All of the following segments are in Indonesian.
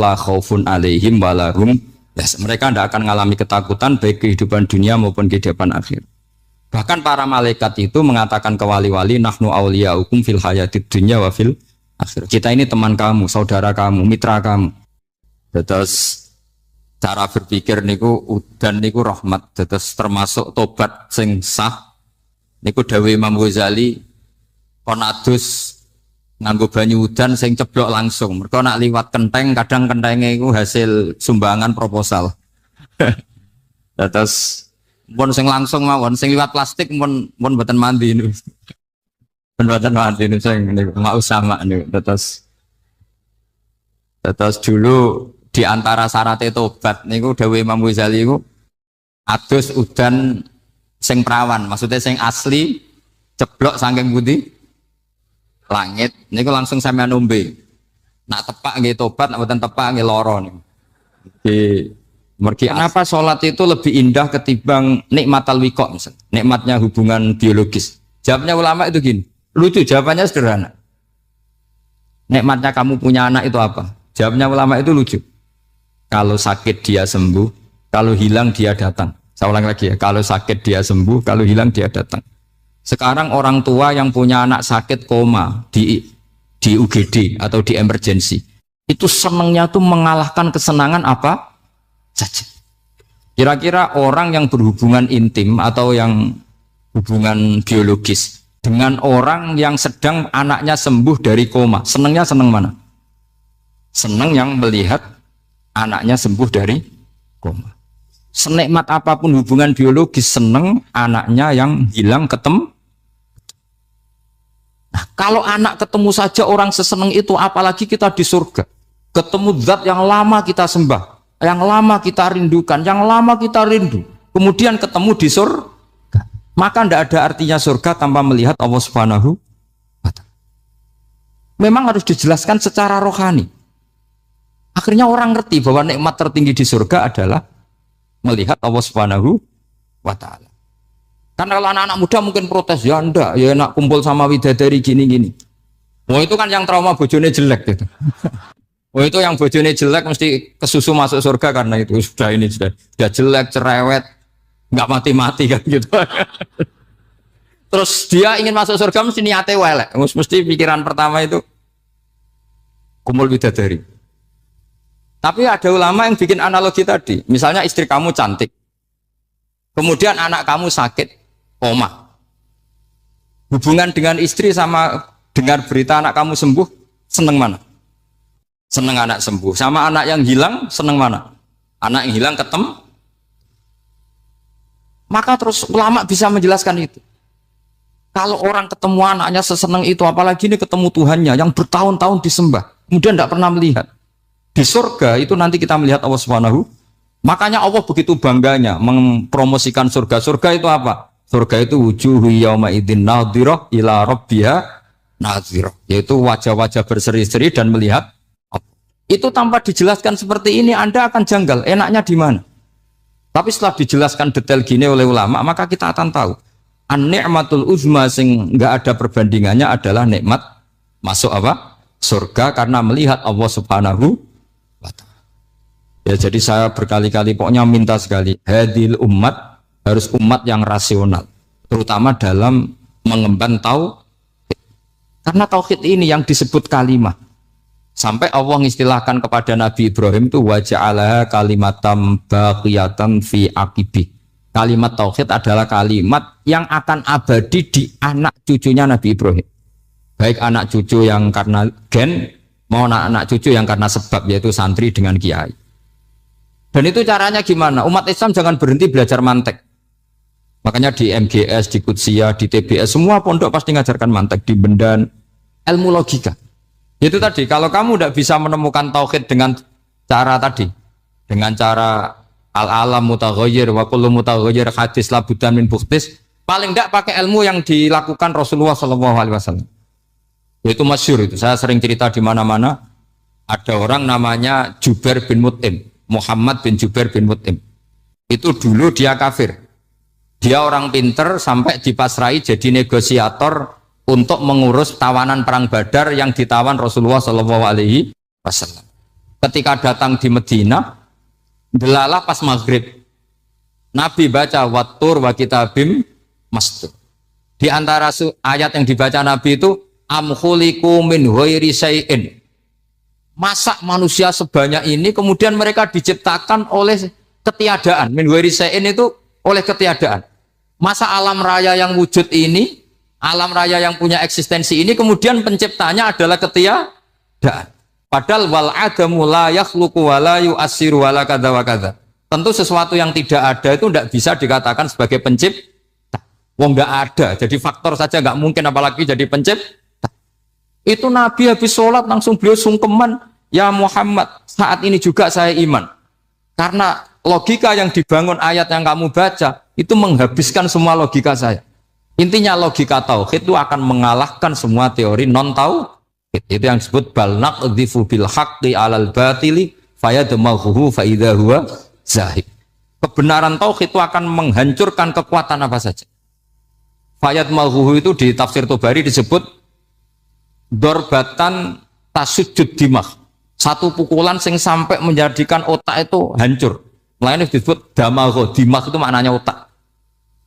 la khaufun alaihim walahum mereka tidak akan mengalami ketakutan baik kehidupan dunia maupun kehidupan akhir. Bahkan para malaikat itu mengatakan ke wali-wali nahnu awliyaukum fil hayatid dunya wa fil akhir. Kita ini teman kamu, saudara kamu, mitra kamu. Terus cara berpikir niku udan niku rahmat, terus termasuk tobat sing sah. Niku dawuh Imam Ghazali kon adus nganggo banyu udan sing ceblok langsung. Mergo nak liwat kenteng kadang kentenge iku hasil sumbangan proposal. Terus mun sing langsung mawon sing liwat plastik mun mboten mandi niku. Mboten mandi niku sing niku mau sama niku. Terus dulu di antara syarat tobat niku dawuh Imam Ghazali niku adus udan sing prawan, maksudnya sing asli ceblok saking putih langit niku langsung sampean ombe. Nak tepak nggih tobat, nak mboten tepak nggih lara niku. Mergi kenapa sholat itu lebih indah ketimbang nikmatal wiqo misalnya, nikmatnya hubungan biologis. Jawabnya ulama itu gini, lucu jawabannya sederhana. Nikmatnya kamu punya anak itu apa? Jawabnya ulama itu lucu. Kalau sakit dia sembuh, kalau hilang dia datang. Saya ulang lagi ya, kalau sakit dia sembuh, kalau hilang dia datang. Sekarang orang tua yang punya anak sakit koma di UGD atau di emergency, itu senangnya tuh mengalahkan kesenangan apa saja. Kira-kira orang yang berhubungan intim atau yang hubungan biologis dengan orang yang sedang anaknya sembuh dari koma, senangnya senang mana? Senang yang melihat anaknya sembuh dari koma. Senikmat apapun hubungan biologis, senang anaknya yang hilang ketemu. Nah, kalau anak ketemu saja orang seseneng itu, apalagi kita di surga. Ketemu zat yang lama kita sembah, yang lama kita rindukan, yang lama kita rindu. Kemudian ketemu di surga. Maka tidak ada artinya surga tanpa melihat Allah Subhanahu wa Ta'ala. Memang harus dijelaskan secara rohani. Akhirnya orang ngerti bahwa nikmat tertinggi di surga adalah melihat Allah Subhanahu wa Ta'ala. Karena kalau anak-anak muda mungkin protes, ya enggak, ya enak kumpul sama widadari gini-gini. Wah itu kan yang trauma bojone jelek gitu. Wah itu yang bojone jelek mesti kesusu masuk surga karena itu sudah jelek, cerewet, nggak mati-mati kan gitu. Terus dia ingin masuk surga mesti niate welek, mesti pikiran pertama itu kumpul widadari. Tapi ada ulama yang bikin analogi tadi. Misalnya istri kamu cantik. Kemudian anak kamu sakit, koma. Hubungan dengan istri sama dengar berita anak kamu sembuh, seneng mana? Seneng anak sembuh. Sama anak yang hilang, seneng mana? Anak yang hilang ketemu. Maka terus ulama bisa menjelaskan itu. Kalau orang ketemu anaknya seseneng itu, apalagi ini ketemu Tuhannya yang bertahun-tahun disembah, kemudian tidak pernah melihat. Di surga itu nanti kita melihat Allah Subhanahu. Makanya Allah begitu bangganya mempromosikan surga. Surga itu apa? Surga itu wujuhu yauma idzin nadhirah ila rabbiha nadhirah, yaitu wajah-wajah berseri-seri dan melihat. Itu tanpa dijelaskan seperti ini Anda akan janggal, enaknya di mana? Tapi setelah dijelaskan detail gini oleh ulama, maka kita akan tahu an-ni'matul uzma sing enggak ada perbandingannya adalah nikmat masuk apa? Surga karena melihat Allah Subhanahu. Ya jadi saya berkali-kali pokoknya minta sekali hadil umat harus umat yang rasional, terutama dalam mengemban tauhid. Karena tauhid ini yang disebut kalimah. Sampai Allah mengistilahkan kepada Nabi Ibrahim itu waja'alaha kalimatam baqiyatan fi aqibi. Kalimat tauhid adalah kalimat yang akan abadi di anak cucunya Nabi Ibrahim. Baik anak cucu yang karena gen mau anak cucu yang karena sebab, yaitu santri dengan kiai. Dan itu caranya gimana? Umat Islam jangan berhenti belajar mantek. Makanya di MGS, di Qudsiyah, di TBS, semua pondok pasti ngajarkan mantek, di Bendan, ilmu logika. Itu tadi, kalau kamu tidak bisa menemukan tauhid dengan cara tadi, dengan cara al-alam mutaghayyir wa kullu mutaghayyir hadis labudan min bukhtis, paling tidak pakai ilmu yang dilakukan Rasulullah SAW. Itu masyhur itu. Saya sering cerita di mana-mana. Ada orang namanya Jubair bin Mut'im. Muhammad bin Jubair bin Mut'im. Itu dulu dia kafir. Dia orang pinter sampai dipasrai jadi negosiator untuk mengurus tawanan perang Badar yang ditawan Rasulullah SAW. ketika datang di Medina, delalah pas maghrib. Nabi baca wattur wa kitabim mastur. Di antara ayat yang dibaca Nabi itu am khuliqu min ghairi syai'in. Masa manusia sebanyak ini kemudian mereka diciptakan oleh ketiadaan. Min ghairi syai'in itu oleh ketiadaan. Masa alam raya yang wujud ini, alam raya yang punya eksistensi ini kemudian penciptanya adalah ketiadaan. Padahal wal adamu la yakhluqu wa la yu'assiru wa la kadza wa kadza. Tentu sesuatu yang tidak ada itu tidak bisa dikatakan sebagai pencipta. Wong nggak ada, jadi faktor saja nggak mungkin apalagi jadi pencipta. Itu Nabi habis sholat langsung beliau sungkeman, ya Muhammad, saat ini juga saya iman. Karena logika yang dibangun ayat yang kamu baca itu menghabiskan semua logika saya. Intinya logika tauhid itu akan mengalahkan semua teori non tauhid. Itu yang disebut bal naqdhifu bil haqqi 'alal batili fayadmaghuhu fa idza huwa zahid. Kebenaran tauhid itu akan menghancurkan kekuatan apa saja. Fayadmaghuhu itu di tafsir Tobari disebut dorbatan tasujud dimah. Satu pukulan sing sampai menjadikan otak itu hancur. Lainnya disebut damagho, dimah itu maknanya otak.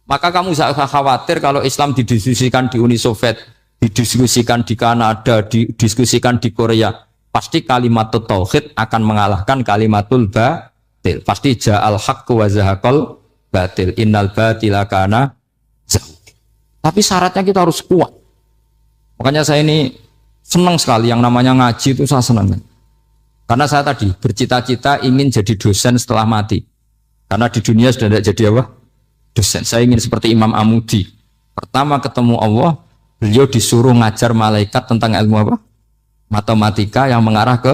Maka kamu jangan khawatir kalau Islam didiskusikan di Uni Soviet, didiskusikan di Kanada, didiskusikan di Korea, pasti kalimat tauhid akan mengalahkan kalimatul batil. Pasti ja'al haqqu wa zahaqal batil. Innal batila kana zahuq. Tapi syaratnya kita harus kuat. Makanya saya ini senang sekali yang namanya ngaji itu saya senang. Karena saya tadi bercita-cita ingin jadi dosen setelah mati. Karena di dunia sudah tidak jadi apa? Dosen. Saya ingin seperti Imam Amudi. Pertama ketemu Allah, beliau disuruh ngajar malaikat tentang ilmu apa? Matematika yang mengarah ke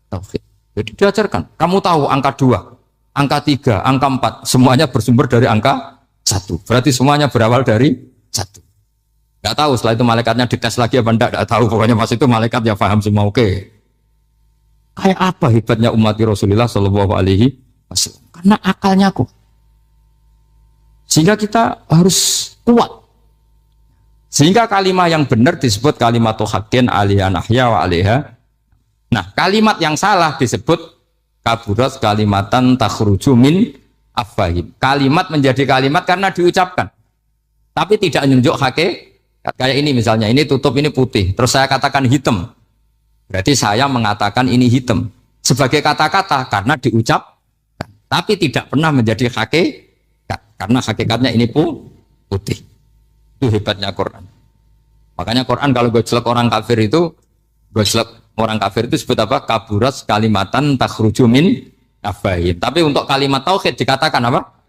tauhid. Jadi diajarkan. Kamu tahu angka 2, angka 3, angka 4, semuanya bersumber dari angka 1. Berarti semuanya berawal dari 1. Nggak tahu setelah itu malaikatnya dites lagi apa enggak tahu. Pokoknya pas itu malaikat ya paham semua. Oke. Kayak apa hebatnya umat Rasulullah Shallallahu Alaihi Wasallam? Karena akalnya kuat. Sehingga kita harus kuat. Sehingga kalimat yang benar disebut kalimat haqqin 'alaiha nahya wa 'alaiha. Nah, kalimat yang salah disebut kaburat kalimatan takhruju min afwahim. Kalimat menjadi kalimat karena diucapkan. Tapi tidak menunjuk hakikat. Kayak ini misalnya, ini tutup, ini putih. Terus saya katakan hitam. Berarti saya mengatakan ini hitam sebagai kata-kata karena diucapkan, tapi tidak pernah menjadi hakikat karena hakikatnya ini putih. Itu hebatnya Quran. Makanya Quran kalau gue jelek orang kafir itu, gue jelek orang kafir itu sebut apa? Kaburas kalimatan takhruju min afwahihim. Tapi untuk kalimat tauhid dikatakan apa?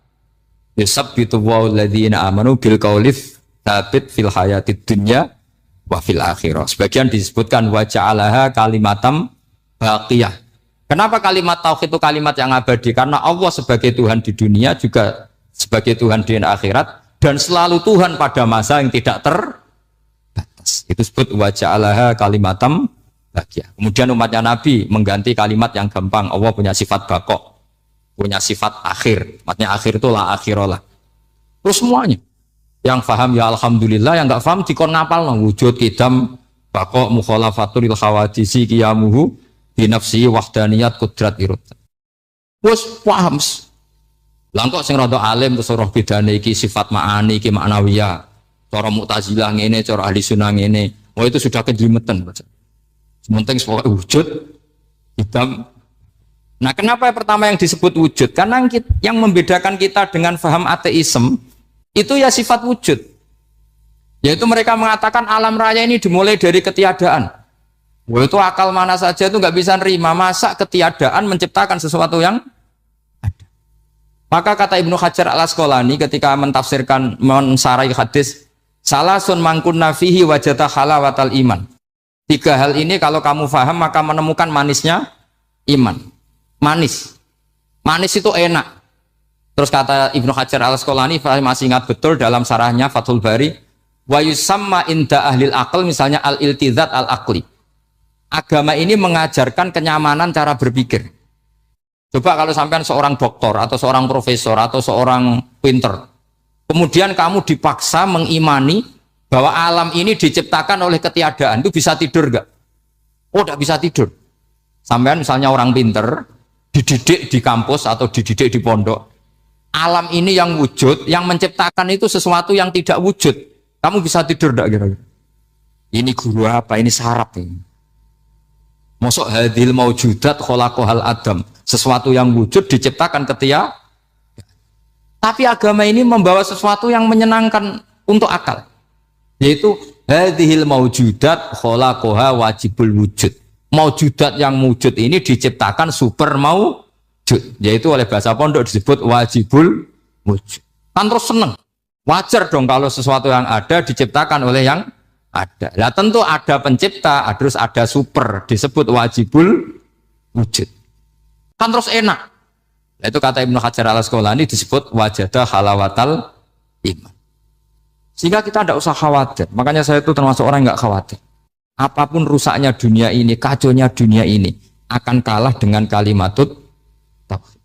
Yusabbitu walladzina amanu bil qaulif tsabit fil hayatid dunya wa fil akhirah. Sebagian disebutkan wa ja'alaha kalimatam baqiyah. Kenapa kalimat tauhid itu kalimat yang abadi? Karena Allah sebagai Tuhan di dunia juga sebagai Tuhan di akhirat dan selalu Tuhan pada masa yang tidak terbatas. Itu disebut wa ja'alaha kalimatam baqiyah. Kemudian umatnya Nabi mengganti kalimat yang gampang. Allah punya sifat baqo, punya sifat akhir. Maksudnya akhir itu la akhirah lah. Terus semuanya. Yang paham ya alhamdulillah, yang enggak paham dikon ngapal no. Wujud kidam baqo mukhalafatul khawadisi qiyamuhu bi nafsi wahdaniyat qudrat irad. Wes paham. Lah kok sing rada alim terus roh bedane iki sifat ma'ani iki maknawiyah. Cara Mu'tazilah ngene, cara ahli sunnah ngene. Oh itu sudah kejlimetan. Sementing wujud kidam. Nah, kenapa pertama yang disebut wujud? Karena yang membedakan kita dengan paham ateisme itu ya sifat wujud, yaitu mereka mengatakan alam raya ini dimulai dari ketiadaan. Wah, itu akal mana saja itu nggak bisa nerima, masa ketiadaan menciptakan sesuatu yang ada. Maka kata Ibnu Hajar al-Asqalani ketika mentafsirkan mensarai hadis salasun mangkunna fihi wajata halawatal iman. 3 hal ini kalau kamu paham maka menemukan manisnya iman. Manis itu enak. Terus kata Ibnu Hajar al-Asqalani, saya masih ingat betul dalam sarahnya Fathul Bari, wa yusamma inda ahlil aql, misalnya al-iltizat al-aqli. Agama ini mengajarkan kenyamanan cara berpikir. Coba kalau sampean seorang doktor atau seorang profesor atau seorang pinter, kemudian kamu dipaksa mengimani bahwa alam ini diciptakan oleh ketiadaan, itu bisa tidur gak? Oh, tidak bisa tidur. Sampean misalnya orang pinter, dididik di kampus atau dididik di pondok, alam ini yang wujud, yang menciptakan itu sesuatu yang tidak wujud. Kamu bisa tidur enggak kira-kira? Ini guru apa? Ini sarap ini. Mosok hadil maujudat khalaqahal adam. Sesuatu yang wujud diciptakan ketika. Tapi agama ini membawa sesuatu yang menyenangkan untuk akal. Yaitu hadhil maujudat khalaqaha wajibul wujud. Maujudat yang wujud ini diciptakan super maujud. Yaitu oleh bahasa pondok disebut wajibul wujud. Kan terus seneng. Wajar dong kalau sesuatu yang ada diciptakan oleh yang ada. Lah tentu ada pencipta, terus ada super, disebut wajibul wujud. Kan terus enak. Nah, itu kata Ibnu Hajar al-Asqalani disebut wajadah halawatal iman. Sehingga kita tidak usah khawatir. Makanya saya itu termasuk orang yang nggak khawatir. Apapun rusaknya dunia ini, kacaunya dunia ini akan kalah dengan kalimatut tauhid.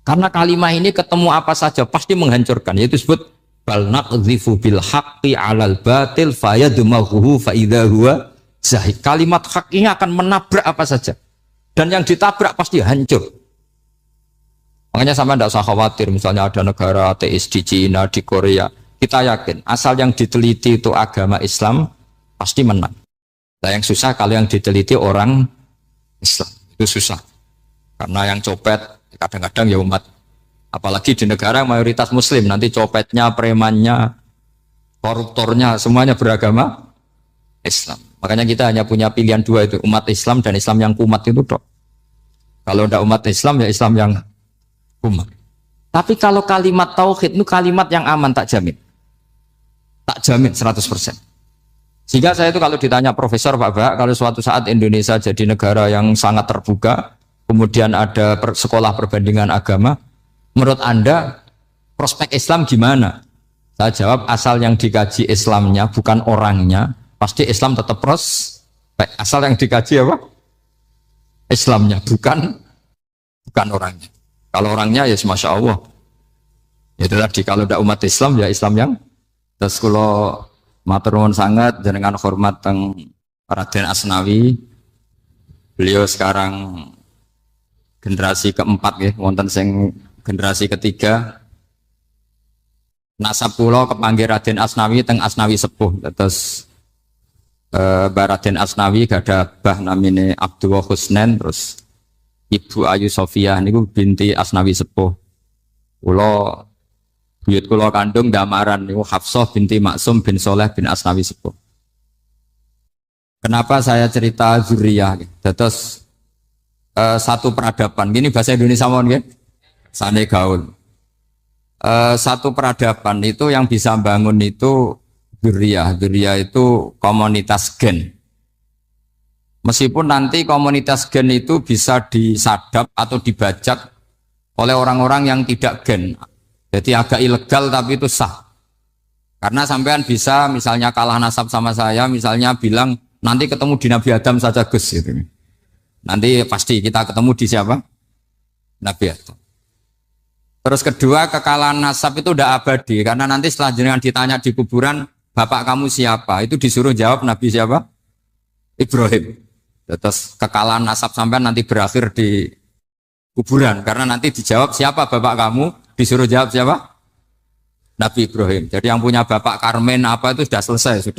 Karena kalimat ini ketemu apa saja pasti menghancurkan. Yaitu disebut bal naqdhifu bil haqqi 'alal batil fayadmaghuhu fa idza huwa zahid. Kalimat hak ini akan menabrak apa saja. Dan yang ditabrak pasti hancur. Makanya sama tidak usah khawatir misalnya ada negara ateis di Cina, di Korea. Kita yakin asal yang diteliti itu agama Islam pasti menang. Nah, yang susah kalau yang diteliti orang Islam. Itu susah. Karena yang copet kadang-kadang ya umat. Apalagi di negara yang mayoritas muslim, nanti copetnya, premannya, koruptornya, semuanya beragama Islam. Makanya kita hanya punya pilihan dua itu, umat Islam dan Islam yang kumat itu dok. Kalau tidak umat Islam, ya Islam yang kumat. Tapi kalau kalimat tauhid itu kalimat yang aman, tak jamin. Tak jamin 100%. Sehingga saya itu kalau ditanya profesor Pak Bak, kalau suatu saat Indonesia jadi negara yang sangat terbuka, kemudian ada sekolah perbandingan agama, menurut Anda prospek Islam gimana? Saya jawab asal yang dikaji Islamnya bukan orangnya, pasti Islam tetap prospek. Asal yang dikaji apa? Islamnya bukan orangnya. Kalau orangnya ya masya Allah. Itu tadi kalau tidak umat Islam ya Islam yang. Terus kalau matur nuwun sangat jenengan hormat teng Raden Asnawi. Beliau sekarang generasi keempat ya, wonten sing generasi ketiga. Nasab kula kepanggih Raden Asnawi teng Asnawi sepuh. Terus Mbak Raden Asnawi gada bah namine Abdullah Husnen, terus Ibu Ayu Sofia niku binti Asnawi sepuh. Kula buyut kula kandung damaran niku Hafsah binti Maksum bin Soleh bin Asnawi sepuh. Kenapa saya cerita zuriyah? Terus satu peradaban. Gini bahasa Indonesia mohon nggih. Sane gaul. Satu peradaban itu yang bisa bangun itu zuriyah. Zuriyah itu komunitas gen. Meskipun nanti komunitas gen itu bisa disadap atau dibajak oleh orang-orang yang tidak gen. Jadi agak ilegal tapi itu sah. Karena sampean bisa misalnya kalah nasab sama saya, misalnya bilang nanti ketemu di Nabi Adam saja Gus gitu. Nanti pasti kita ketemu di siapa? Nabi Adam. Terus kedua, kekalahan nasab itu udah abadi karena nanti setelah jenengan ditanya di kuburan, bapak kamu siapa? Itu disuruh jawab Nabi siapa? Ibrahim. Terus kekalahan nasab sampean nanti berakhir di kuburan karena nanti dijawab siapa bapak kamu, disuruh jawab siapa? Nabi Ibrahim. Jadi yang punya bapak Karmen apa itu sudah selesai,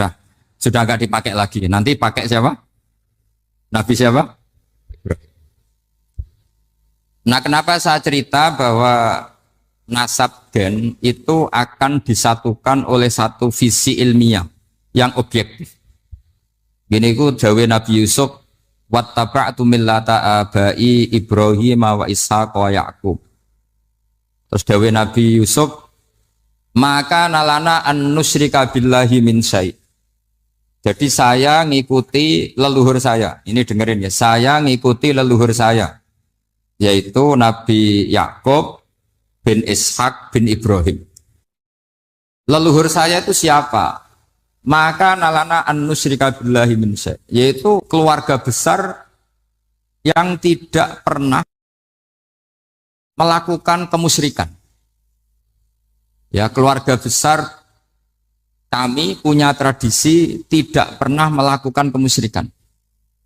sudah nggak dipakai lagi. Nanti pakai siapa? Nabi siapa? Ibrahim. Nah, kenapa saya cerita bahwa nasab gen itu akan disatukan oleh satu visi ilmiah yang objektif. Gini ku jawe Nabi Yusuf, wattaba'tu millata abai Ibrahim wa Ishaq wa Yaqub. Terus dawe Nabi Yusuf, maka nalana an nusyrika billahi min syai'. Jadi saya ngikuti leluhur saya. Ini dengerin ya, saya ngikuti leluhur saya, yaitu Nabi Yakub bin Ishak bin Ibrahim. Leluhur saya itu siapa? Maka nalana an nusyrika billahi min syai', yaitu keluarga besar yang tidak pernah melakukan kemusyrikan. Ya, keluarga besar kami punya tradisi tidak pernah melakukan kemusyrikan.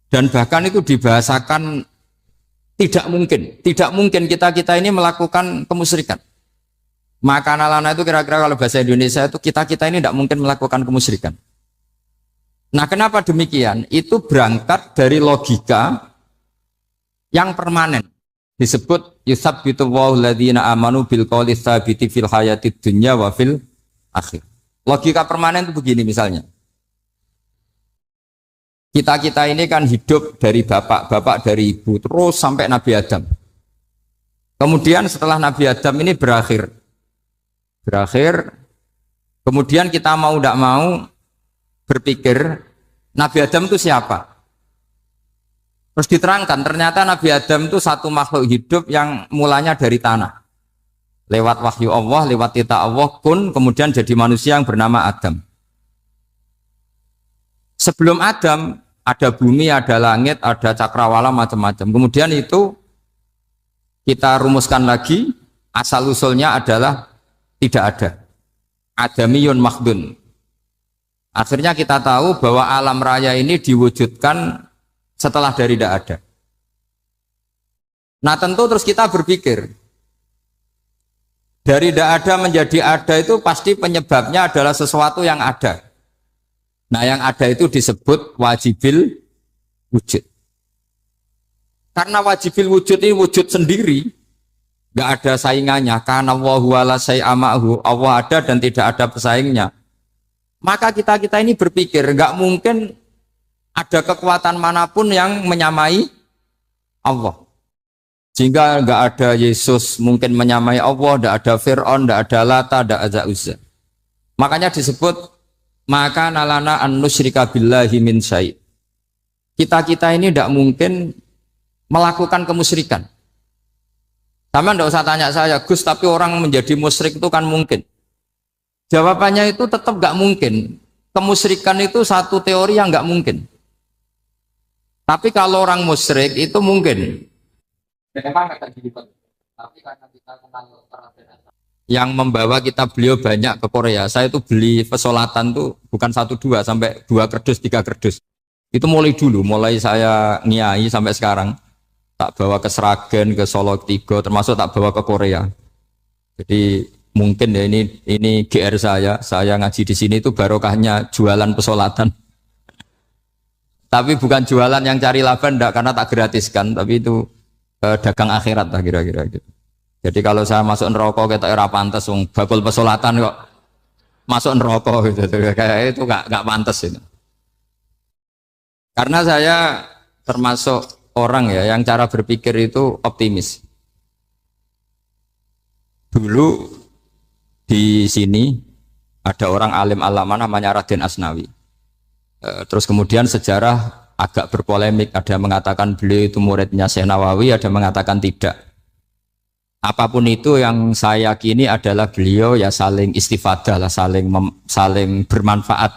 Dan bahkan itu dibahasakan tidak mungkin kita ini melakukan kemusyrikan. Maka lana itu kira-kira kalau bahasa Indonesia itu kita ini tidak mungkin melakukan kemusyrikan. Nah, kenapa demikian? Itu berangkat dari logika yang permanen. Disebut yusabbitu Allahu alladziina amanu bil qouli tsabiti fil hayatid dunya wa fil akhir. Logika permanen itu begini misalnya. Kita ini kan hidup dari bapak dari ibu terus sampai Nabi Adam. Kemudian setelah Nabi Adam ini berakhir, kemudian kita mau tidak mau berpikir Nabi Adam itu siapa? Terus diterangkan ternyata Nabi Adam itu satu makhluk hidup yang mulanya dari tanah. Lewat wahyu Allah, lewat titah Allah kun, kemudian jadi manusia yang bernama Adam. Sebelum Adam ada bumi, ada langit, ada cakrawala macam-macam. Kemudian itu kita rumuskan lagi, asal usulnya adalah tidak ada. Adamiyun makhdun. Akhirnya kita tahu bahwa alam raya ini diwujudkan setelah dari tidak ada. Nah tentu terus kita berpikir, dari tidak ada menjadi ada itu pasti penyebabnya adalah sesuatu yang ada. Nah yang ada itu disebut wajibil wujud. Karena wajibil wujud ini wujud sendiri, nggak ada saingannya. Karena Allahu ala syai'amahu, Allah ada dan tidak ada pesaingnya. Maka kita ini berpikir nggak mungkin ada kekuatan manapun yang menyamai Allah. Sehingga nggak ada Yesus mungkin menyamai Allah, nggak ada Fir'aun, nggak ada Lata, nggak ada Uzza. Makanya disebut maka nalana an nusyrika billahi min syai'. Kita ini tidak mungkin melakukan kemusyrikan. Sama tidak usah tanya saya, Gus, tapi orang menjadi musyrik itu kan mungkin. Jawabannya itu tetap nggak mungkin. Kemusyrikan itu satu teori yang nggak mungkin. Tapi kalau orang musyrik itu mungkin. Tapi karena kita kenal yang membawa beliau banyak ke Korea. Saya itu beli pesolatan tuh bukan 1, 2 sampai 2 kerdus, 3 kerdus. Itu mulai saya niai sampai sekarang. Tak bawa ke Sragen, ke Solo 3, termasuk tak bawa ke Korea. Jadi mungkin ya ini GR saya ngaji di sini itu barokahnya jualan pesolatan. Tapi bukan jualan yang cari laba enggak, karena tak gratiskan, tapi itu dagang akhirat lah kira-kira gitu. Jadi kalau saya masuk neraka kita era pantas wong bakul pesolatan kok masuk neraka gitu. Kayak itu enggak pantas itu. Karena saya termasuk orang ya yang cara berpikir itu optimis. Dulu di sini ada orang alim alama namanya Raden Asnawi. Terus kemudian sejarah agak berpolemik, ada yang mengatakan beliau itu muridnya Syekh Nawawi, ada yang mengatakan tidak. Apapun itu yang saya yakini adalah beliau ya saling istifadah lah, saling bermanfaat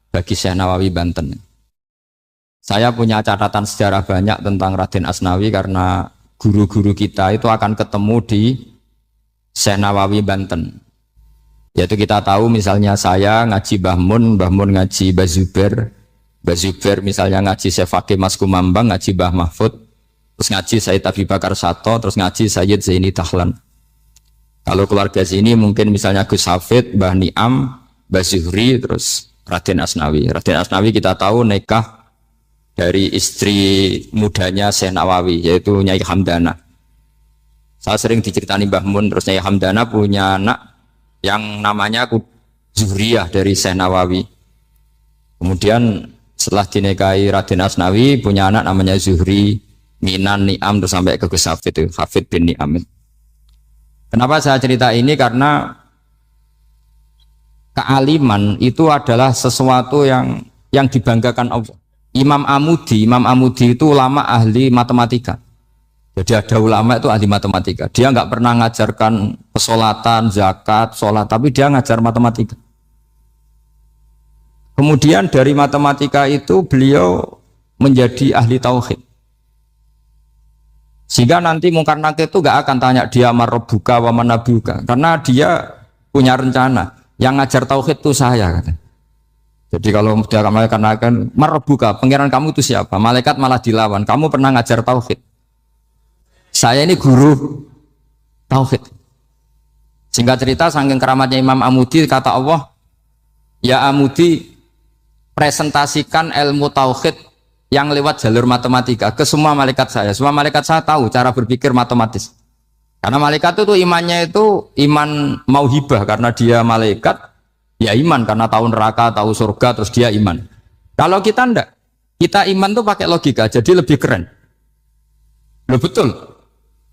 bagi Syekh Nawawi Banten. Saya punya catatan sejarah banyak tentang Raden Asnawi karena guru-guru kita itu akan ketemu di Syekh Nawawi Banten. Yaitu kita tahu misalnya saya ngaji Mbah Mun ngaji Mbah Zubair misalnya ngaji Syekh Fakih Mas Kumambang, ngaji Mbah Mahfud, terus ngaji Sayyid Abi Bakar Sato, terus ngaji Sayyid Zaini Dahlan. Kalau keluarga sini mungkin misalnya Gus Hafid, Mbah Niam, Mbah Zuhri, terus Raden Asnawi. Raden Asnawi kita tahu nikah dari istri mudanya Syekh Nawawi, yaitu Nyai Hamdana. Saya sering diceritani Mbah Mun, terus Nyai Hamdana punya anak yang namanya Zuhriyah dari Syekh Nawawi. Kemudian setelah dinikahi Raden Asnawi punya anak namanya Zuhri, Minan, Ni'am, terus sampai ke Gus Hafid, Hafid bin Ni'am. Kenapa saya cerita ini? Karena kealiman itu adalah sesuatu yang dibanggakan Allah. Imam Amudi itu ulama ahli matematika. Jadi ada ulama itu ahli matematika. Dia nggak pernah ngajarkan pesolatan, zakat, sholat, tapi dia ngajar matematika. Kemudian dari matematika itu beliau menjadi ahli tauhid. Sehingga nanti Mungkar Nakir itu nggak akan tanya dia marrobuka wa manabuka, karena dia punya rencana. Yang ngajar tauhid itu saya, kata. Jadi kalau dia malaikat akan merebuka, pangeran kamu itu siapa? Malaikat malah dilawan. Kamu pernah ngajar tauhid? Saya ini guru tauhid. Singkat cerita, saking keramatnya Imam Amudi, kata Allah, ya Amudi, presentasikan ilmu tauhid yang lewat jalur matematika ke semua malaikat saya. Semua malaikat saya tahu cara berpikir matematis. Karena malaikat itu imannya itu iman mauhibah, karena dia malaikat, ya iman karena tahu neraka, tahu surga, terus dia iman. Kalau kita enggak, kita iman tuh pakai logika, jadi lebih keren. Loh betul.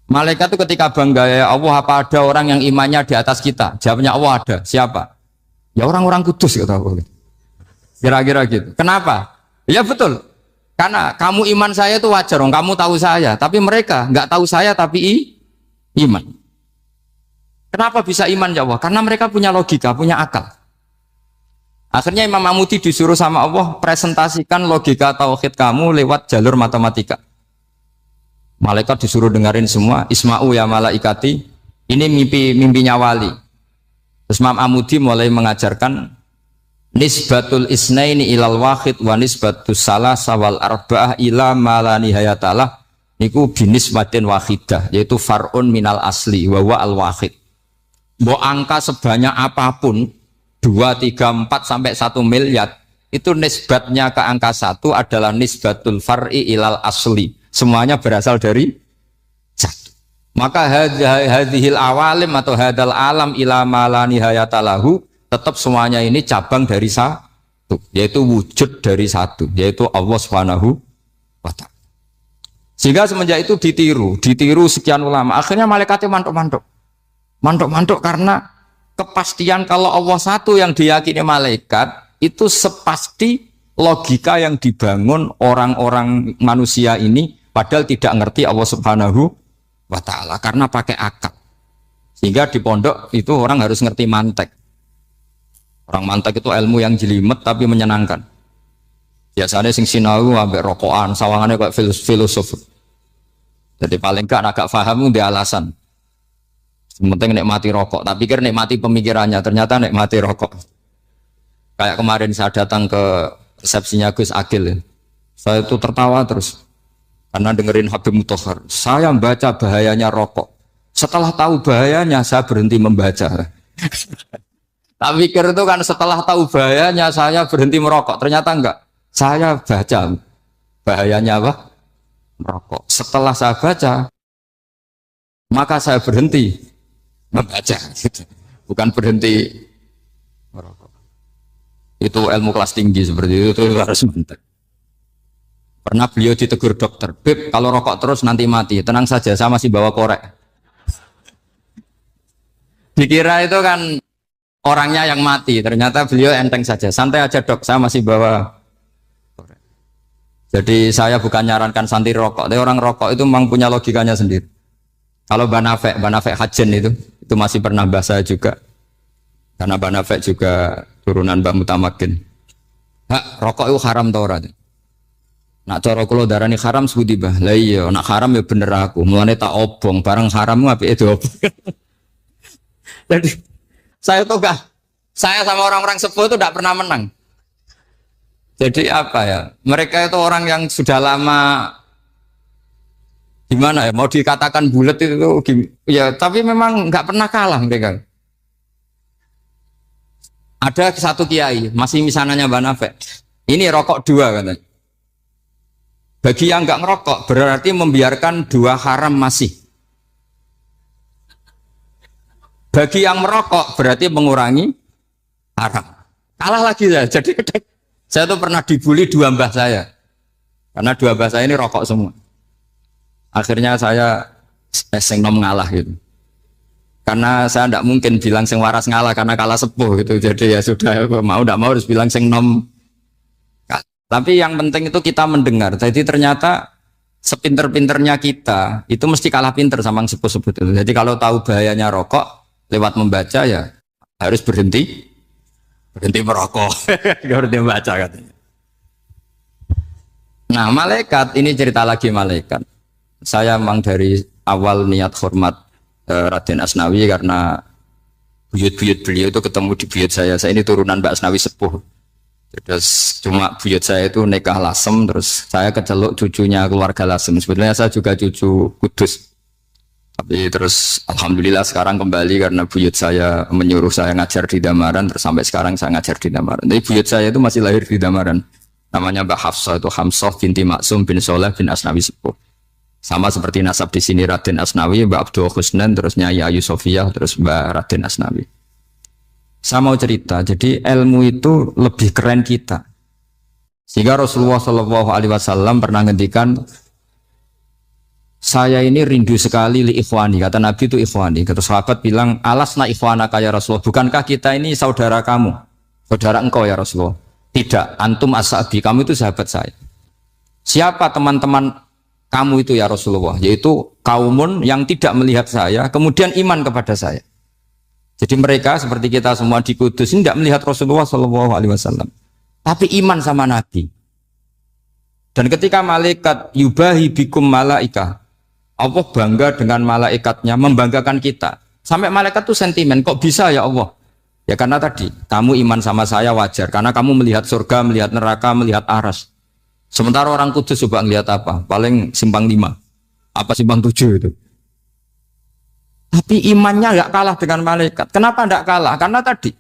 Malaikat itu ketika bangga, ya Allah, apa ada orang yang imannya di atas kita? Jawabnya Allah ada. Siapa? Ya orang-orang kudus, kata Allah. Kira-kira gitu. Kenapa? Ya betul. Karena kamu iman saya itu wajar, kamu tahu saya. Tapi mereka nggak tahu saya, tapi iman. Kenapa bisa iman ya Allah? Karena mereka punya logika, punya akal. Akhirnya Imam Amudi disuruh sama Allah presentasikan logika tauhid kamu lewat jalur matematika. Malaikat disuruh dengerin semua. Isma'u ya malaikati, ini mimpinya wali. Terus Imam Amudi mulai mengajarkan nisbatul isnaini ilal wahid wa nisbatus salasa wal arba'ah ila ma la nihayatalah, niku binisbatin wahidah, yaitu far'un minal asli wa wa al wahid. Mau angka sebanyak apapun 2, 3, 4 sampai 1 miliar, itu nisbatnya ke angka 1 adalah nisbatul far'i ilal asli. Semuanya berasal dari 1. Maka hadhil awalim atau hadal alam ila ma la nihayatalahu, tetap semuanya ini cabang dari 1, yaitu wujud dari 1, yaitu Allah Subhanahu wa ta'ala. Sehingga semenjak itu ditiru sekian ulama. Akhirnya malaikatnya mantuk karena kepastian kalau Allah 1 yang diyakini malaikat itu sepasti logika yang dibangun orang-orang manusia ini, padahal tidak ngerti Allah Subhanahu wa ta'ala karena pakai akal. Sehingga di pondok itu orang harus ngerti mantek. Orang mantek itu ilmu yang jelimet tapi menyenangkan. Biasanya sing sinau ambek rokokan, sawangannya kayak filosof. Jadi paling gak agak paham dia alasan. Penting nikmati rokok, tapi pikir nikmati pemikirannya, ternyata nikmati rokok. Kayak kemarin saya datang ke resepsinya Gus Agil, saya itu tertawa terus karena dengerin Habib Mutahar. Saya membaca bahayanya rokok. Setelah tahu bahayanya, saya berhenti membaca. Tak pikir itu kan setelah tahu bahayanya saya berhenti merokok. Ternyata enggak. Saya baca bahayanya apa? Merokok. Setelah saya baca, maka saya berhenti membaca. Bukan berhenti merokok. Itu ilmu kelas tinggi seperti itu harus mantap. Pernah beliau ditegur dokter, Beb, kalau rokok terus nanti mati. Tenang saja, saya masih bawa korek. Dikira itu kan orangnya yang mati, ternyata beliau enteng saja. Santai aja dok, saya masih bawa korek. Jadi saya bukan nyarankan santai rokok, tapi orang rokok itu memang punya logikanya sendiri. Kalau Banafek Hajen itu masih pernah bahas saya juga. Karena Banafek juga turunan Mbah Mutamakin. Hak, rokok itu haram tau ora? Nak cara kula darani haram sebuti bah. Lah iya, nak haram ya bener aku. Mulane tak obong, barang haram apike diobong. Jadi saya tuh gak, saya sama orang-orang sepuh itu tidak pernah menang. Jadi apa ya? Mereka itu orang yang sudah lama gimana ya? Mau dikatakan bulat itu ya, tapi memang nggak pernah kalah mereka. Ada satu kiai, masih misananya Mbak Nafek. Ini rokok 2 katanya. Bagi yang nggak ngerokok berarti membiarkan 2 haram masih. Bagi yang merokok berarti mengurangi haram. Kalah lagi saya. Jadi saya tuh pernah dibully 2 mbah saya. Karena 2 mbah saya ini rokok semua. Akhirnya saya sing nom ngalah gitu. Karena saya tidak mungkin bilang sing waras ngalah karena kalah sepuh gitu. Jadi ya sudah, mau tidak mau harus bilang sing nom. Tapi yang penting itu kita mendengar. Jadi ternyata sepinter-pinternya kita itu mesti kalah pinter sama yang sepuh-sepuh itu. Jadi kalau tahu bahayanya rokok lewat membaca ya harus berhenti merokok. Berhenti membaca katanya. Nah malaikat ini cerita lagi malaikat. Saya memang dari awal niat hormat Raden Asnawi karena buyut-buyut beliau itu ketemu di buyut saya. Saya ini turunan Mbak Asnawi sepuh. Terus cuma buyut saya itu nikah Lasem, terus saya keceluk cucunya keluarga Lasem. Sebetulnya saya juga cucu Kudus. Tapi terus alhamdulillah sekarang kembali karena buyut saya menyuruh saya ngajar di Damaran, terus sampai sekarang saya ngajar di Damaran. Jadi buyut saya itu masih lahir di Damaran. Namanya Mbak Hafsah, itu Hamsah binti Maksum bin Soleh bin Asnawi Sepuh. Sama seperti nasab di sini Raden Asnawi, Mbak Abdul Husnan, terus Nyai Ayu Sofiyah, terus Mbak Raden Asnawi. Saya mau cerita, jadi ilmu itu lebih keren kita. Sehingga Rasulullah Shallallahu Alaihi Wasallam pernah ngendikan, saya ini rindu sekali li ikhwani. Kata Nabi itu ikhwani. Kata sahabat bilang, alasna ikhwanaka ya Rasulullah. Bukankah kita ini saudara kamu, saudara engkau ya Rasulullah? Tidak, antum ashabi, kamu itu sahabat saya. Siapa teman-teman kamu itu ya Rasulullah? Yaitu kaumun yang tidak melihat saya, kemudian iman kepada saya. Jadi mereka seperti kita semua di Kudus ini tidak melihat Rasulullah Shallallahu Alaihi Wasallam, tapi iman sama Nabi. Dan ketika malaikat yubahi bikum malaika, Allah bangga dengan malaikatnya, membanggakan kita. Sampai malaikat tuh sentimen, kok bisa ya Allah? Ya karena tadi kamu iman sama saya wajar, karena kamu melihat surga, melihat neraka, melihat aras. Sementara orang Kudus coba ngelihat apa? Paling simpang 5, apa simpang 7 itu. Tapi imannya nggak kalah dengan malaikat. Kenapa nggak kalah? Karena tadi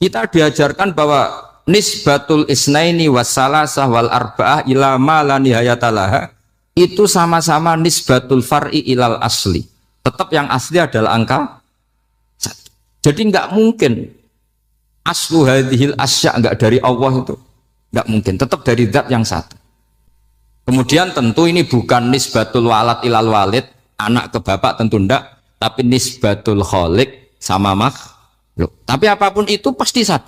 kita diajarkan bahwa nisbatul isnaini wassalasah wal arba'ah ila ma la nihayatalaha itu sama-sama nisbatul far'i ilal asli. Tetap yang asli adalah angka 1. Jadi nggak mungkin aslu hadhil asya nggak dari Allah itu, nggak mungkin. Tetap dari zat yang 1. Kemudian tentu ini bukan nisbatul walad ilal walid, anak ke bapak tentu enggak. Tapi nisbatul khaliq sama makhluk. Tapi apapun itu pasti 1.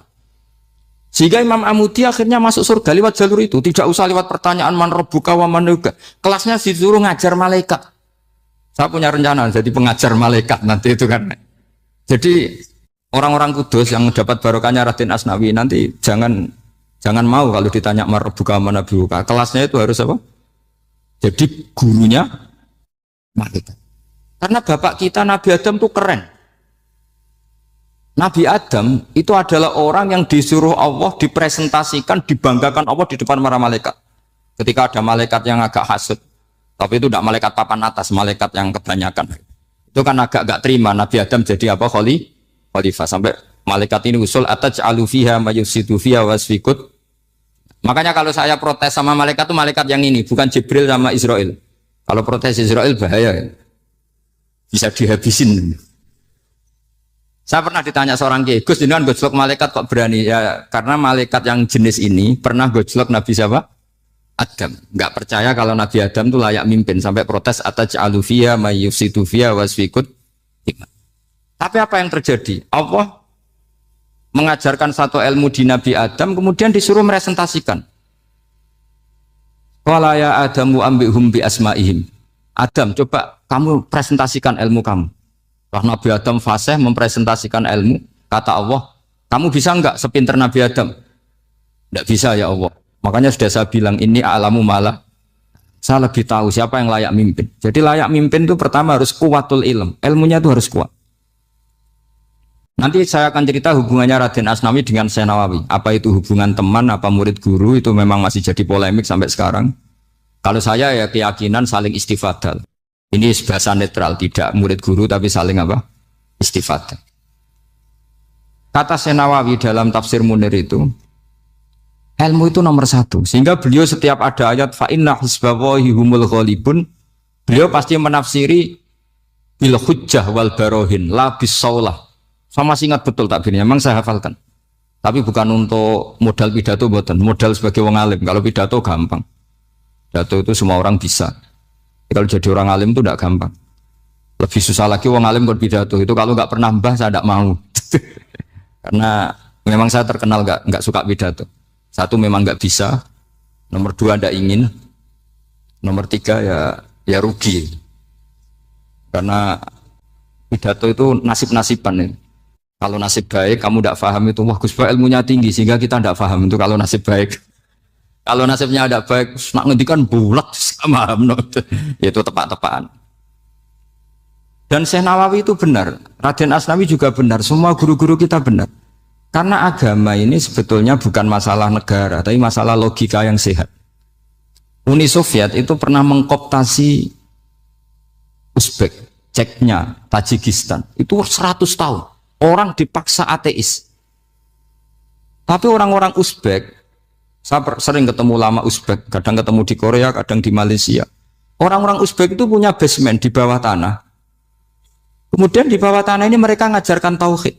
Sehingga Imam Amudi akhirnya masuk surga lewat jalur itu. Tidak usah lewat pertanyaan man rabbuka wa man nuka. Kelasnya disuruh ngajar malaikat. Saya punya rencana jadi pengajar malaikat nanti itu kan. Jadi orang-orang Kudus yang dapat barokahnya Raden Asnawi nanti jangan mau kalau ditanya man rabbuka wa man nuka. Kelasnya itu harus apa? Jadi gurunya malaikat. Karena bapak kita Nabi Adam itu keren. Nabi Adam itu adalah orang yang disuruh Allah dipresentasikan, dibanggakan Allah di depan para malaikat. Ketika ada malaikat yang agak hasud, tapi itu tidak malaikat papan atas, malaikat yang kebanyakan. Itu kan agak gak terima Nabi Adam jadi apa? Khalifah. Sampai malaikat ini usul ataj'alu fiha mayusidu fiha wasfikut. Makanya kalau saya protes sama malaikat itu malaikat yang ini, bukan Jibril sama Israel. Kalau protes Israel bahaya ya. Bisa dihabisin. Saya pernah ditanya seorang kiai, Gus jenengan gojlok malaikat kok berani? Ya karena malaikat yang jenis ini pernah gojlok Nabi siapa? Adam. Enggak percaya kalau Nabi Adam itu layak mimpin sampai protes ataj'alu fiha may yufsidu fiha wasfikut. Tapi apa yang terjadi? Allah mengajarkan satu ilmu di Nabi Adam kemudian disuruh meresentasikan. Qala ya Adamu ambihum bi asma'ihim. Adam, coba kamu presentasikan ilmu kamu. Lah Nabi Adam fasih mempresentasikan ilmu. Kata Allah, kamu bisa enggak sepinter Nabi Adam? Enggak bisa ya Allah. Makanya sudah saya bilang, ini a'lamu malah. Saya lebih tahu siapa yang layak mimpin. Jadi layak mimpin itu pertama harus kuwatul ilm. Ilmunya itu harus kuat. Nanti saya akan cerita hubungannya Raden Asnawi dengan Syekh Nawawi. Apa itu hubungan teman, apa murid guru, itu memang masih jadi polemik sampai sekarang. Kalau saya ya keyakinan saling istifadah. Ini bahasa netral, tidak murid guru tapi saling apa? Istifadah. Kata Syekh Nawawi dalam tafsir Munir itu, ilmu itu nomor 1. Sehingga beliau setiap ada ayat fa inna hizballahi humul ghalibun, beliau pasti menafsiri bil hujjah wal barohin la bisaulah. Saya masih ingat betul takbirnya, memang saya hafalkan. Tapi bukan untuk modal pidato, bukan modal sebagai wong alim. Kalau pidato gampang. Pidato itu semua orang bisa. Kalau jadi orang alim itu tidak gampang. Lebih susah lagi wong alim berpidato. Itu kalau nggak pernah mbah saya tidak mau. Karena memang saya terkenal nggak suka pidato. 1 memang nggak bisa. Nomor 2 tidak ingin. Nomor 3 ya rugi. Karena pidato itu nasib-nasiban. Kalau nasib baik kamu tidak paham itu, wah Gus Ba ilmunya tinggi sehingga kita tidak paham itu kalau nasib baik. Kalau nasibnya ada baik, nak ngendikan bulat sama itu tepat-tepatan. Dan Syekh Nawawi itu benar, Raden Asnawi juga benar, semua guru-guru kita benar. Karena agama ini sebetulnya bukan masalah negara, tapi masalah logika yang sehat. Uni Soviet itu pernah mengkooptasi Uzbek, Ceknya, Tajikistan. Itu 100 tahun. Orang dipaksa ateis. Tapi orang-orang Uzbek, saya sering ketemu lama Uzbek, kadang ketemu di Korea, kadang di Malaysia. Orang-orang Uzbek itu punya basement di bawah tanah. Kemudian di bawah tanah ini mereka ngajarkan tauhid.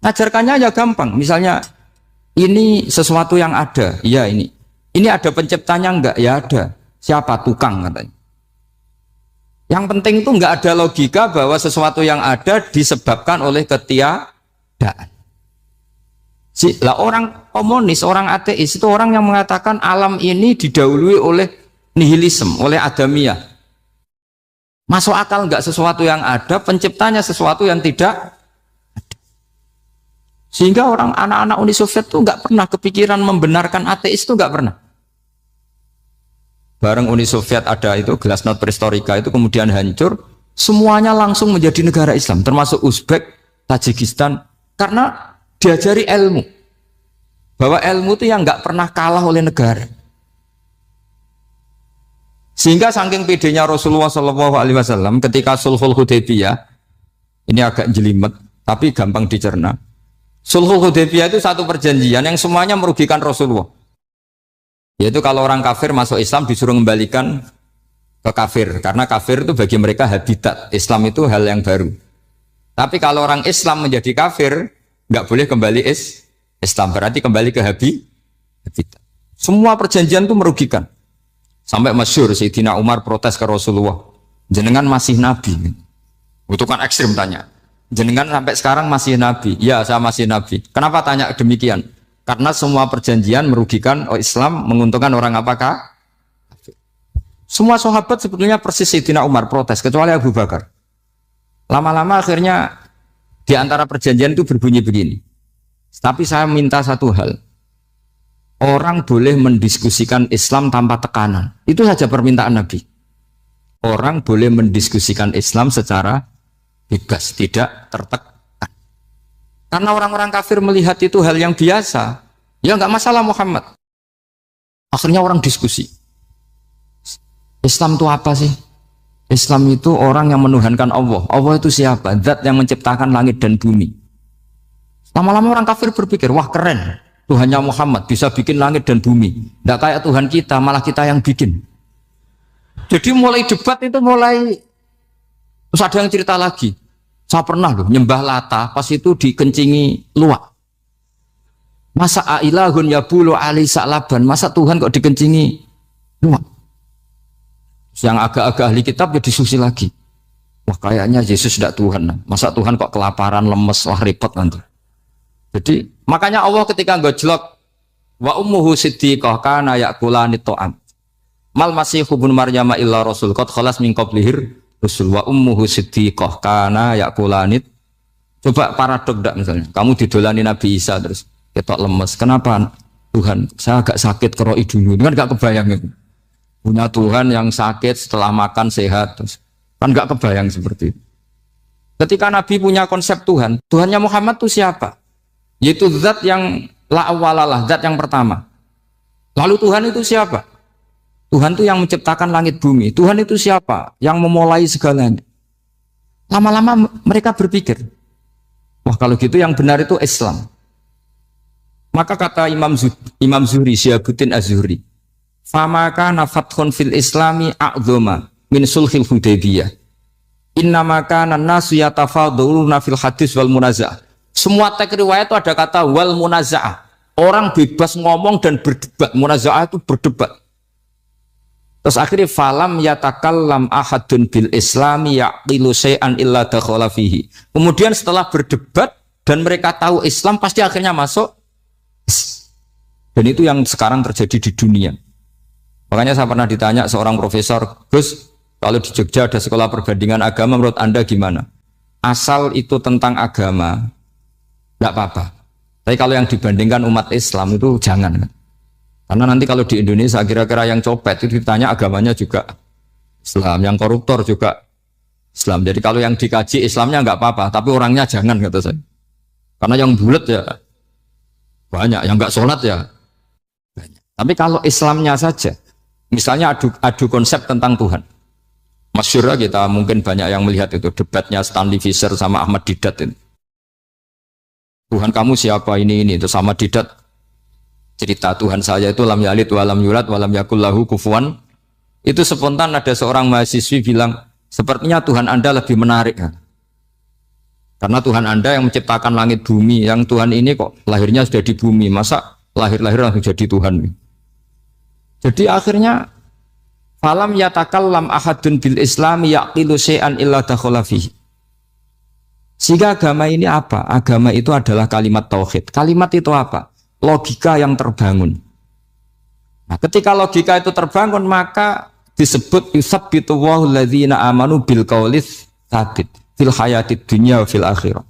Ngajarkannya ya gampang. Misalnya ini sesuatu yang ada, ya ini. Ini ada penciptanya enggak? Ya ada. Siapa? Tukang katanya. Yang penting itu enggak ada logika bahwa sesuatu yang ada disebabkan oleh ketiadaan. Lah orang komunis, orang ateis itu orang yang mengatakan alam ini didahului oleh nihilisme, oleh adamiyah. Masuk akal enggak sesuatu yang ada, penciptanya sesuatu yang tidak ada. Sehingga orang anak-anak Uni Soviet itu enggak pernah kepikiran membenarkan ateis, itu enggak pernah. Bareng Uni Soviet ada itu Glasnost Perestroika itu kemudian hancur, semuanya langsung menjadi negara Islam, termasuk Uzbek, Tajikistan, karena diajari ilmu. Bahwa ilmu itu yang enggak pernah kalah oleh negara. Sehingga saking pedenya Rasulullah SAW ketika Sulhul Hudaybiyah, ini agak jelimet, tapi gampang dicerna. Sulhul Hudaybiyah itu satu perjanjian yang semuanya merugikan Rasulullah. Yaitu kalau orang kafir masuk Islam disuruh kembalikan ke kafir, karena kafir itu bagi mereka habitat. Islam itu hal yang baru. Tapi kalau orang Islam menjadi kafir, nggak boleh kembali Islam, berarti kembali ke habitat. Semua perjanjian itu merugikan. Sampai masyhur Sayyidina Umar protes ke Rasulullah, jenengan masih nabi. Itu kan ekstrim tanya. Jenengan sampai sekarang masih nabi? Ya, saya masih nabi. Kenapa tanya demikian? Karena semua perjanjian merugikan Islam, menguntungkan orang apakah? Semua sahabat sebetulnya persis Sayyidina Umar protes, kecuali Abu Bakar. Lama-lama akhirnya di antara perjanjian itu berbunyi begini. Tapi saya minta satu hal. Orang boleh mendiskusikan Islam tanpa tekanan. Itu saja permintaan Nabi. Orang boleh mendiskusikan Islam secara bebas, tidak tertekan. Karena orang-orang kafir melihat itu hal yang biasa. Ya nggak masalah Muhammad. Akhirnya orang diskusi. Islam itu apa sih? Islam itu orang yang menuhankan Allah. Allah itu siapa? Zat yang menciptakan langit dan bumi. Lama-lama orang kafir berpikir, wah keren. Tuhannya Muhammad bisa bikin langit dan bumi. Tidak kayak Tuhan kita, malah kita yang bikin. Jadi mulai debat itu mulai. Terus ada yang cerita lagi. Saya pernah loh nyembah Lata, pas itu dikencingi luwak. Masa ailahun ya bulu ali sa'laban, masa Tuhan kok dikencingi luwak? Yang agak-agak ahli kitab ya diskusi lagi. Wah kayaknya Yesus tidak Tuhan. Masa Tuhan kok kelaparan, lemes, wah repot nanti. Jadi makanya Allah ketika ngejlok wa ummuhu siddiqah kana yakulani ta'am. Mal masih ibnu Maryam illa rasul qad khalas min qablihir rusul wa ummuhu siddiqah kana yakulani. Coba paradok ndak misalnya. Kamu didolani Nabi Isa terus ketok lemes. Kenapa? Tuhan, saya agak sakit keroi dulu. Kan enggak kebayang itu. Punya Tuhan yang sakit setelah makan sehat terus. Kan enggak kebayang seperti itu. Ketika Nabi punya konsep Tuhan, Tuhannya Muhammad itu siapa? Yaitu zat yang la awalalah, zat yang pertama. Lalu Tuhan itu siapa? Tuhan itu yang menciptakan langit bumi. Tuhan itu siapa? Yang memulai segalanya. Lama-lama mereka berpikir, wah kalau gitu yang benar itu Islam. Maka kata Imam Zuhri, Syihabuddin Az-Zuhri, fama kana fathun fil islami a'dhama min sulhil Hudaybiyah. Innama kana an-nasu yatafadhaluna fil hadis wal munaza'ah. Semua teks riwayat itu ada kata wal munaza'ah. Orang bebas ngomong dan berdebat. Munaza'ah itu berdebat. Terus akhirnya falam yatakallam ahadun bil islami yaqilu syai'an illa dakhala fihi. Kemudian setelah berdebat dan mereka tahu Islam pasti akhirnya masuk. Dan itu yang sekarang terjadi di dunia. Makanya saya pernah ditanya seorang profesor, Gus, kalau di Jogja ada sekolah perbandingan agama, menurut Anda gimana? Asal itu tentang agama, tidak apa-apa. Tapi kalau yang dibandingkan umat Islam itu jangan. Karena nanti kalau di Indonesia kira-kira yang copet itu ditanya agamanya juga Islam, yang koruptor juga Islam. Jadi kalau yang dikaji Islamnya nggak apa-apa, tapi orangnya jangan kata saya. Karena yang bulat ya Banyak yang nggak sholat ya banyak. Tapi kalau Islamnya saja, misalnya adu konsep tentang Tuhan. Masyhur kita mungkin banyak yang melihat itu debatnya Stanley Fischer sama Ahmad Didat itu. Tuhan kamu siapa ini itu sama Didat cerita Tuhan saya itu lam yalid walam yulad walam yakul lahu kufuwan. Itu spontan ada seorang mahasiswi bilang sepertinya Tuhan Anda lebih menarik ya. Karena Tuhan Anda yang menciptakan langit bumi, yang Tuhan ini kok lahirnya sudah di bumi, masa lahir-lahir langsung jadi Tuhan. Jadi akhirnya falam yatakallam ahadun bil islami yaqilu syai'an illa dakhala fihi. Sehingga agama ini apa? Agama itu adalah kalimat tauhid. Kalimat itu apa? Logika yang terbangun. Nah, ketika logika itu terbangun maka disebut yusabbitu Allahu alladzina amanu bil qaulis tsabit fil hayatid dunya wa fil akhirah.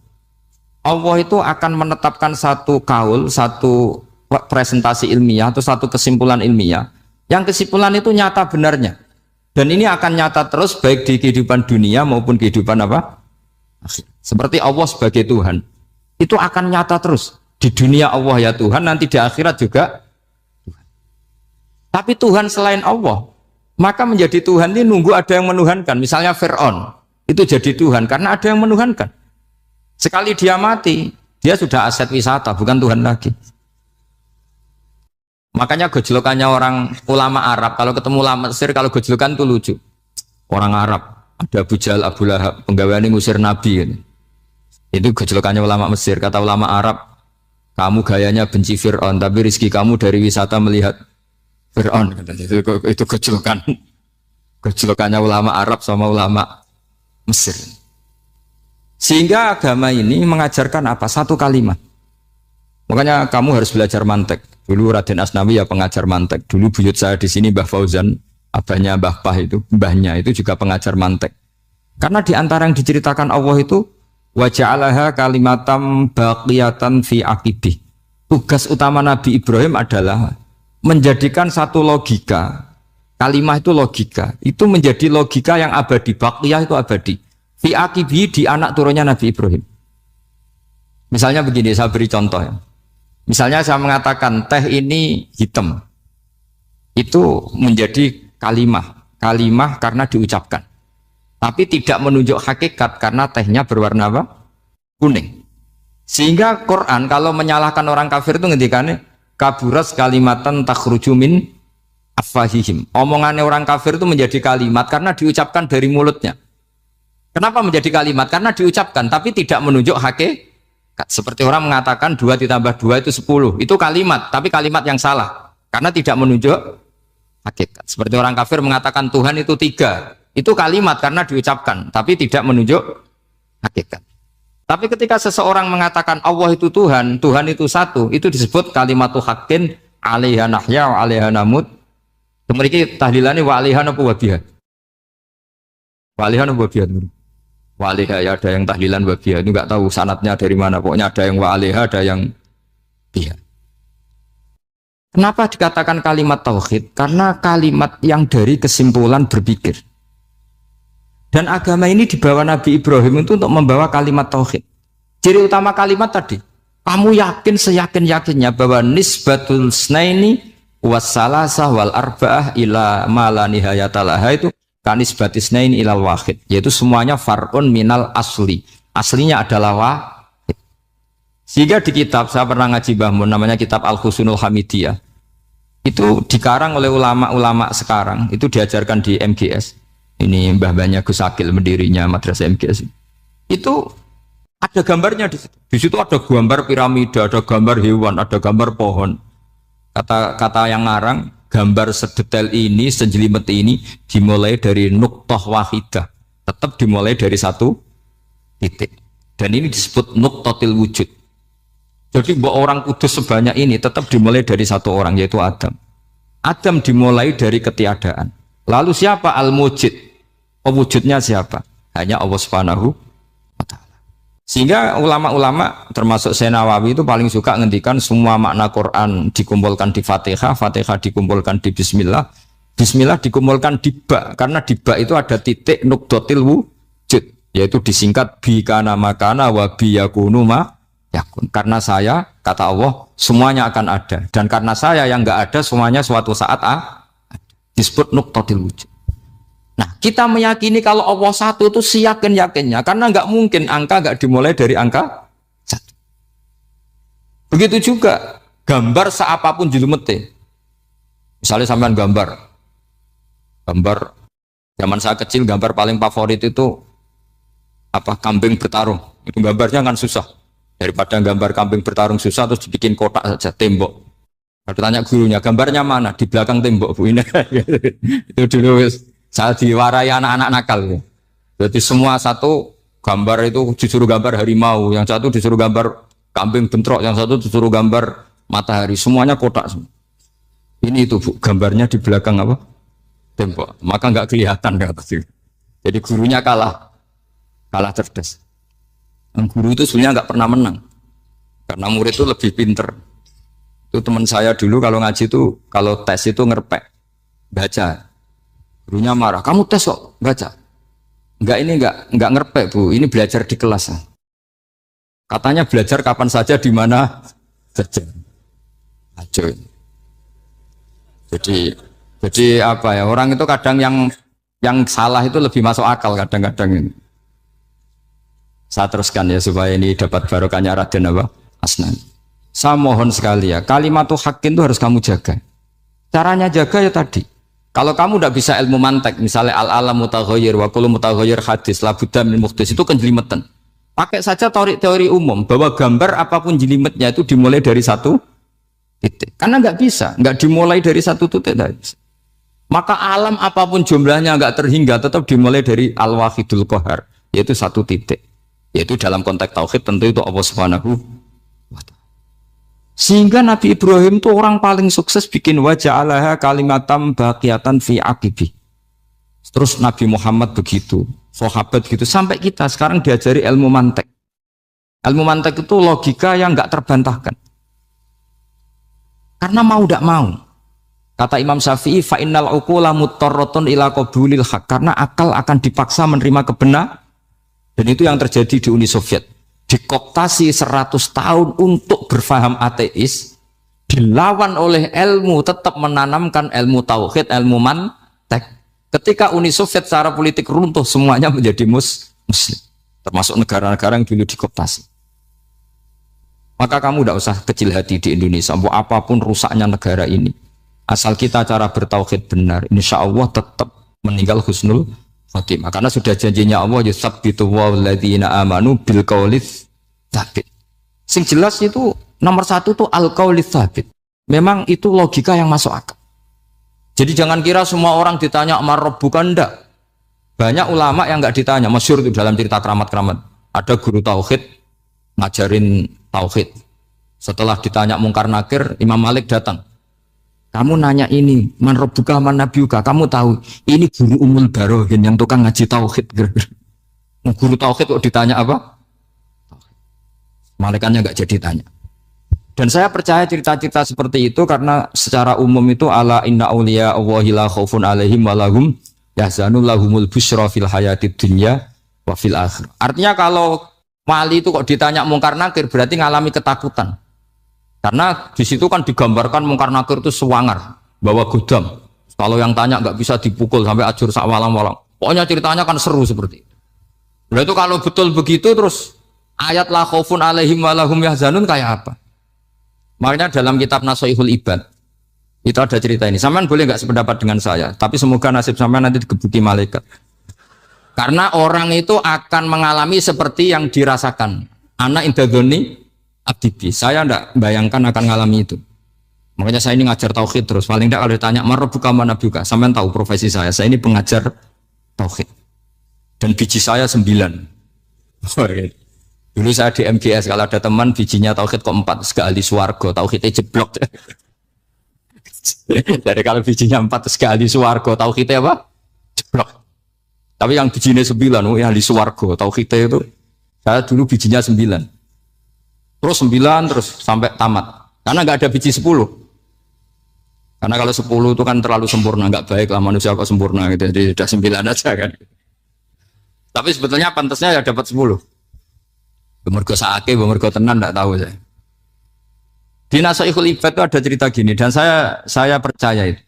Allah itu akan menetapkan satu kaul, satu presentasi ilmiah atau satu kesimpulan ilmiah. Yang kesimpulan itu nyata benarnya. Dan ini akan nyata terus baik di kehidupan dunia maupun kehidupan apa? Seperti Allah sebagai Tuhan. Itu akan nyata terus. Di dunia Allah ya Tuhan, nanti di akhirat juga Tuhan. Tapi Tuhan selain Allah, maka menjadi Tuhan ini nunggu ada yang menuhankan. Misalnya Fir'aun, itu jadi Tuhan karena ada yang menuhankan. Sekali dia mati, dia sudah aset wisata, bukan Tuhan lagi. Makanya gejolokannya orang ulama Arab, kalau ketemu ulama Mesir, kalau gejolokan itu lucu. Orang Arab, ada Abu Jahal, Abu Lahab, penggaweane ngusir Nabi gitu. Itu gejolokannya ulama Mesir. Kata ulama Arab, kamu gayanya benci Fir'aun, tapi rizki kamu dari wisata melihat Fir'aun. Itu gejolokan. Gejolokannya ulama Arab sama ulama Mesir. Sehingga agama ini mengajarkan apa? Satu kalimat. Makanya kamu harus belajar mantek. Dulu Raden Asnawi ya pengajar mantek. Dulu buyut saya di sini Mbah Fauzan, abahnya Mbah Pah itu, mbahnya itu juga pengajar mantek. Karena di antara yang diceritakan Allah itu wa ja'alaha kalimatam baqiyatan fi aqibih. Tugas utama Nabi Ibrahim adalah menjadikan satu logika. Kalimah itu logika. Itu menjadi logika yang abadi. Baqiyah itu abadi. Fi aqibih di anak turunnya Nabi Ibrahim. Misalnya begini, saya beri contoh ya. Misalnya saya mengatakan teh ini hitam. Itu menjadi kalimah. Kalimah karena diucapkan. Tapi tidak menunjuk hakikat karena tehnya berwarna apa? Kuning. Sehingga Quran kalau menyalahkan orang kafir itu ngendikannya kaburas kalimatan takhruju min afwahihim. Omongannya orang kafir itu menjadi kalimat karena diucapkan dari mulutnya. Kenapa menjadi kalimat? Karena diucapkan tapi tidak menunjuk hakikat. Seperti orang mengatakan 2 ditambah 2 itu 10. Itu kalimat, tapi kalimat yang salah karena tidak menunjuk hakikat. Seperti orang kafir mengatakan Tuhan itu 3. Itu kalimat karena diucapkan, tapi tidak menunjuk hakikat. Tapi ketika seseorang mengatakan Allah itu Tuhan, Tuhan itu satu, itu disebut kalimatu haqqin 'alaiha nahya wa 'alaiha namut. Memiliki tahlilannya wa 'alaiha apa wa biha. Wa 'alaiha apa wa biha. Wa 'alaiha ya ada yang tahlilan wa biha. Itu enggak tahu sanadnya dari mana, pokoknya ada yang wa 'alaiha, ada yang biha. Kenapa dikatakan kalimat tauhid? Karena kalimat yang dari kesimpulan berpikir. Dan agama ini dibawa Nabi Ibrahim itu untuk membawa kalimat tauhid. Ciri utama kalimat tadi, kamu yakin seyakin-yakinnya bahwa nisbatul snaini wassalasah wal arba'ah ila ma la nihayatalaha itu kanisbatis snaini ilal wahid, yaitu semuanya far'un minal asli. Aslinya adalah wahid. Sehingga di kitab, saya pernah ngaji Mbah Mun, namanya kitab Al-Husunul Hamidiyah. Itu dikarang oleh ulama-ulama sekarang, itu diajarkan di MGS. Ini mbah-mbahnya Gus Akil, pendirinya madrasah MGS. Itu ada gambarnya di situ. Di situ ada gambar piramida, ada gambar hewan, ada gambar pohon. Kata yang ngarang, gambar sedetail ini, sejelimet ini dimulai dari nuqtah wahidah. Tetap dimulai dari satu titik. Dan ini disebut nuqtatil wujud. Jadi orang kudus sebanyak ini tetap dimulai dari satu orang, yaitu Adam. Adam dimulai dari ketiadaan. Lalu siapa al-mujid? Pewujudnya siapa? Hanya Allah Subhanahu wa ta'ala. Sehingga ulama-ulama termasuk Syekh Nawawi itu paling suka ngendikan semua makna Quran dikumpulkan di Fatihah, Fatihah dikumpulkan di Bismillah, Bismillah dikumpulkan di Ba, karena di Ba itu ada titik nuqtatil wujud, yaitu disingkat bi kana makana wa bi yakunu ma yakun. Karena saya Kata Allah, semuanya akan ada. Dan karena saya yang nggak ada, semuanya suatu saat disebut nuqtatil wujud. Nah, kita meyakini kalau Allah satu itu seyakin-yakinnya, karena nggak mungkin angka nggak dimulai dari angka satu. Begitu juga gambar seapapun julumete. Misalnya sampean gambar zaman saya kecil, gambar paling favorit itu apa, kambing bertarung. Itu gambarnya kan susah. Daripada gambar kambing bertarung susah, terus dibikin kotak saja, tembok. Kalau tanya gurunya, gambarnya mana? Di belakang tembok, Bu. Ini itu dulu saya diwarai anak-anak nakal. Jadi semua satu gambar itu disuruh gambar harimau, yang satu disuruh gambar kambing bentrok, yang satu disuruh gambar matahari, semuanya kotak semua. Ini itu, Bu, gambarnya di belakang apa? Tembok. Maka nggak kelihatan kata sih. Jadi gurunya kalah cerdas. Guru itu sebenarnya nggak pernah menang, karena murid itu lebih pinter. Itu teman saya dulu kalau ngaji itu, kalau tes itu ngerpek, baca. Gurunya marah, kamu tes kok baca? Ini enggak ngerpek, Bu. Ini belajar di kelas. Katanya belajar kapan saja, di mana saja. Acuh. Jadi apa ya? Orang itu kadang yang salah itu lebih masuk akal kadang-kadang ini. Saya teruskan ya supaya ini dapat barokahnya Raden apa? Asnan. Saya mohon sekali ya, kalimatul haqqin itu harus kamu jaga. Caranya jaga ya tadi. Kalau kamu tidak bisa ilmu mantek, misalnya al-alam mutaghayyir wa kullu mutaghayyir hadis la budda min muhdits, itu kan jelimetan. Pakai saja teori umum bahwa gambar apapun jelimetnya itu dimulai dari satu titik. Karena nggak dimulai dari satu titik. Maka alam apapun jumlahnya nggak terhingga, tetap dimulai dari al-wahidul qahar, yaitu satu titik. Yaitu dalam konteks tauhid tentu itu Allah Subhanahu wa ta'ala. Sehingga Nabi Ibrahim itu orang paling sukses bikin waja'alaha kalimatam baqiyatan fi aqibi. Terus Nabi Muhammad begitu, sahabat gitu, sampai kita sekarang diajari ilmu mantek. Ilmu mantek itu logika yang nggak terbantahkan. Karena mau tidak mau. Kata Imam Syafi'i, fa innal uqula muttarratun ila qabulil haq, karena akal akan dipaksa menerima kebenaran. Dan itu yang terjadi di Uni Soviet. Dikooptasi 100 tahun untuk berfaham ateis, dilawan oleh ilmu, tetap menanamkan ilmu tauhid, ilmu mantek. Ketika Uni Soviet secara politik runtuh, semuanya menjadi muslim. Termasuk negara-negara yang dulu dikooptasi. Maka kamu tidak usah kecil hati di Indonesia. Apapun rusaknya negara ini, asal kita cara bertauhid benar, insya Allah tetap meninggal husnul khotimah. Karena sudah janjinya Allah, yusabbitu walladzina amanu bil qaulis tsabit. Sing jelas itu nomor satu tuh al qaulis tsabit. Memang itu logika yang masuk akal. Jadi jangan kira semua orang ditanya marrob, bukan, enggak. Banyak ulama yang enggak ditanya, masyhur itu dalam cerita keramat-keramat. Ada guru tauhid ngajarin tauhid. Setelah ditanya mungkar nakir, Imam Malik datang. Kamu nanya ini, man rabbuka man nabiyuka, kamu tahu ini guru Umul Barohin yang tukang ngaji tauhid. Guru tauhid kok ditanya apa? Malaikatnya nggak jadi tanya. Dan saya percaya cerita-cerita seperti itu karena secara umum itu ala inna auliya Allahi la khaufun alaihim wa lahum yahzanun lahumul busyra fil hayatid dunya wa fil akhirah. Artinya kalau wali itu kok ditanya mungkar nakir berarti ngalami ketakutan. Karena di situ kan digambarkan mungkar nakir itu sewangar, bawa godam. Kalau yang tanya nggak bisa dipukul sampai ajur sak walang-walang. Pokoknya ceritanya kan seru seperti itu. Nah itu kalau betul begitu terus ayat la khaufun alaihim wa lahum yahzanun kayak apa? Makanya dalam kitab Nasoihul Ibad itu ada cerita ini. Sampean boleh nggak sependapat dengan saya, tapi semoga nasib sampean nanti digebuki malaikat. Karena orang itu akan mengalami seperti yang dirasakan. Anak indadoni abdibi. Saya tidak bayangkan akan mengalami itu. Makanya saya ini ngajar tauhid terus. Paling tidak kalau ditanya marbuka mana buka, sampean tahu profesi saya. Saya ini pengajar tauhid. Dan biji saya 9. Dulu saya di MGS, kalau ada teman bijinya tauhid kok 4, sekali swargo, tauhidnya jeblok. Jadi kalau bijinya 4 sekali swargo, tauhidnya apa? Jeblok. Tapi yang bijinya 9, yang di swargo, tauhidnya itu, saya dulu bijinya 9. Terus 9 terus sampai tamat. Karena nggak ada biji 10. Karena kalau 10 itu kan terlalu sempurna, nggak baik lah manusia kok sempurna gitu. Jadi sudah 9 aja kan. Tapi sebetulnya pantasnya ya dapat 10. Bemergo saake, bemergo tenan enggak tahu saya. Di Nasihatul Ibad itu ada cerita gini, dan saya percaya itu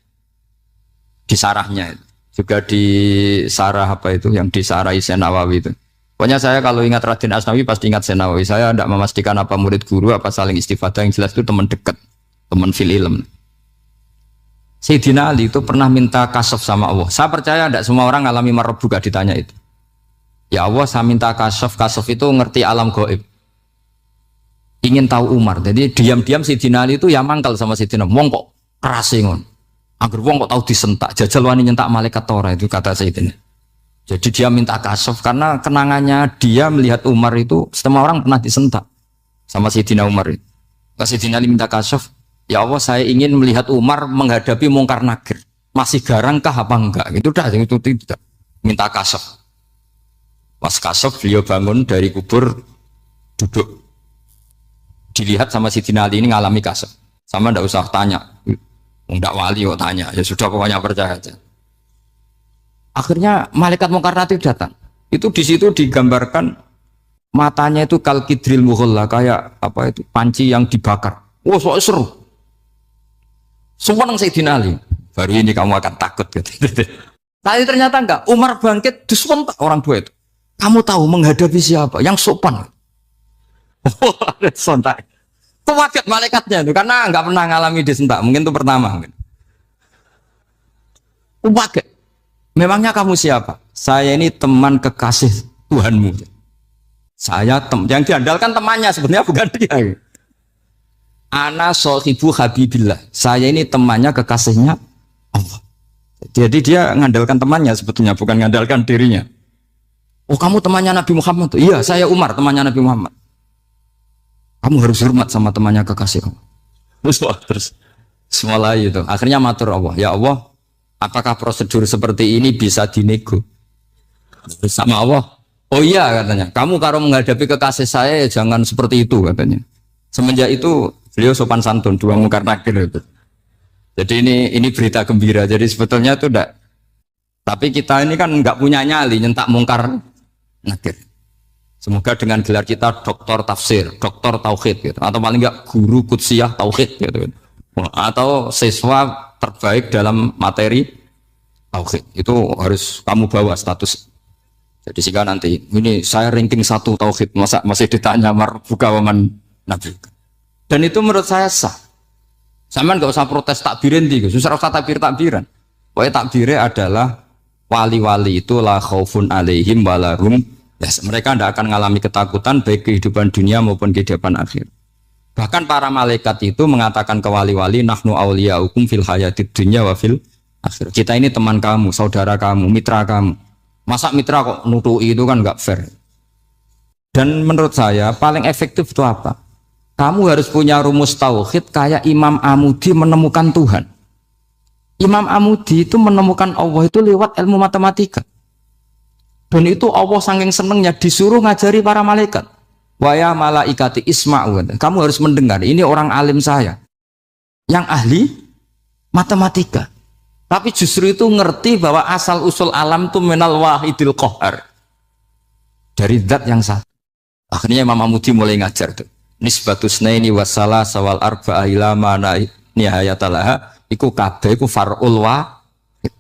di sarahnya itu. Juga di sarah apa itu yang disarai Senawawi itu. Pokoknya saya kalau ingat Raden Asnawi pasti ingat Senawawi. Saya tidak memastikan apa murid guru apa saling istifadah, yang jelas itu teman dekat, teman fil ilm. Sayyidina Ali itu pernah minta kasyaf sama Allah. Saya percaya tidak semua orang alami marab buka ditanya itu. Ya Allah, saya minta kasyaf. Kasyaf itu ngerti alam gaib. Ingin tahu Umar. Jadi diam-diam Sayyidina Ali itu ya mangkal sama Sayyidina. Wong kok keras ingon. Agar wong kok tahu disentak, jajal wani nyentak malaikat Tora, itu kata Sayyidina. Jadi dia minta kasyaf karena kenangannya dia melihat Umar itu semua orang pernah disentak sama Sayyidina Umar itu. Sayyidina Ali minta kasyaf, ya Allah saya ingin melihat Umar menghadapi mungkar nakir. Masih garangkah apa enggak? Itu dah, itu tidak. Minta kasyaf. Pas kasyaf beliau bangun dari kubur, duduk. Dilihat sama Sayyidina Ali ini ngalami kasyaf. Sama ndak usah tanya. Enggak wali kok tanya, ya sudah pokoknya percaya aja. Akhirnya malaikat mungkar nakir datang. Itu di situ digambarkan matanya itu kalkidril mughalla, kayak apa itu panci yang dibakar. Wah, wow, seru. Semua nang Sayyidina Ali. Baru ini kamu akan takut gitu. Tapi ternyata enggak. Umar bangkit disentak orang tua itu. Kamu tahu menghadapi siapa? Yang sopan. Wah, sontak. Kaget malaikatnya itu karena nggak pernah ngalami disentak, mungkin itu pertama. Kaget. Memangnya kamu siapa? Saya ini teman kekasih Tuhanmu. Saya yang diandalkan temannya sebenarnya bukan dia. Ana sohibu habibillah. Saya ini temannya kekasihnya Allah. Jadi dia mengandalkan temannya sebetulnya, bukan mengandalkan dirinya. Oh, kamu temannya Nabi Muhammad? Iya, saya Umar, temannya Nabi Muhammad. Kamu harus hormat sama temannya kekasih Allah. Terus mulai itu. Akhirnya matur Allah, ya Allah, apakah prosedur seperti ini bisa dinego? Sama Allah, oh iya katanya. Kamu kalau menghadapi kekasih saya jangan seperti itu katanya. Semenjak itu beliau sopan santun, dua mungkar nakir itu. Jadi ini berita gembira. Jadi sebetulnya itu enggak. Tapi kita ini kan enggak punya nyali nyentak mungkar nakir. Semoga dengan gelar kita doktor tafsir, doktor tauhid gitu, atau paling enggak guru kudsiyah tauhid gitu, atau siswa terbaik dalam materi tauhid itu harus kamu bawa status. Jadi sehingga nanti ini saya ranking 1 tauhid, masa masih ditanya marbuka waman nabi. Dan itu menurut saya sah. Sampean enggak usah protes takbirin di, susah usah takbiran. Pokoknya takbirnya adalah wali-wali itu la khaufun alaihim walahum. Yes, mereka tidak akan mengalami ketakutan baik kehidupan dunia maupun kehidupan akhir. Bahkan para malaikat itu mengatakan ke wali-wali, nahnu awliyaukum fil hayatid dunya wa fil akhir. Kita ini teman kamu, saudara kamu, mitra kamu. Masa mitra kok nutui itu kan nggak fair. Dan menurut saya paling efektif itu apa? Kamu harus punya rumus tauhid kayak Imam Amudi menemukan Tuhan. Imam Amudi itu menemukan Allah itu lewat ilmu matematika. Dan itu Allah saking senengnya disuruh ngajari para malaikat. Wa ya malaikati isma'u. Kamu harus mendengar, ini orang alim saya yang ahli matematika. Tapi justru itu ngerti bahwa asal usul alam itu minal wahidil qahar. Dari zat yang satu. Akhirnya Imam Amudi mulai ngajar tuh. Nisbatus naini wassalah sawal arba'a ila mana nihayatalaha iku kabeh iku far'ul wahid.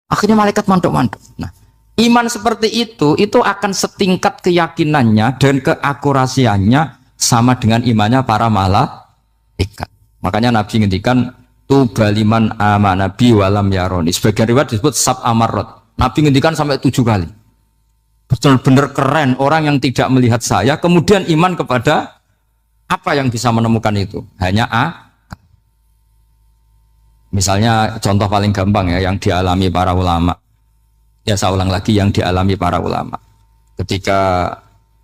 Akhirnya malaikat mantuk-mantuk. Nah, iman seperti itu akan setingkat keyakinannya dan keakurasiannya sama dengan imannya para malaikat. Makanya Nabi ngendikan tubaliman amana bi walam yaroni. Sebagian riwayat disebut sab amarot. Nabi ngendikan sampai 7 kali. Benar-benar keren orang yang tidak melihat saya kemudian iman kepada apa yang bisa menemukan itu? Hanya A. Misalnya contoh paling gampang ya yang dialami para ulama. Ya saya ulang lagi yang dialami para ulama ketika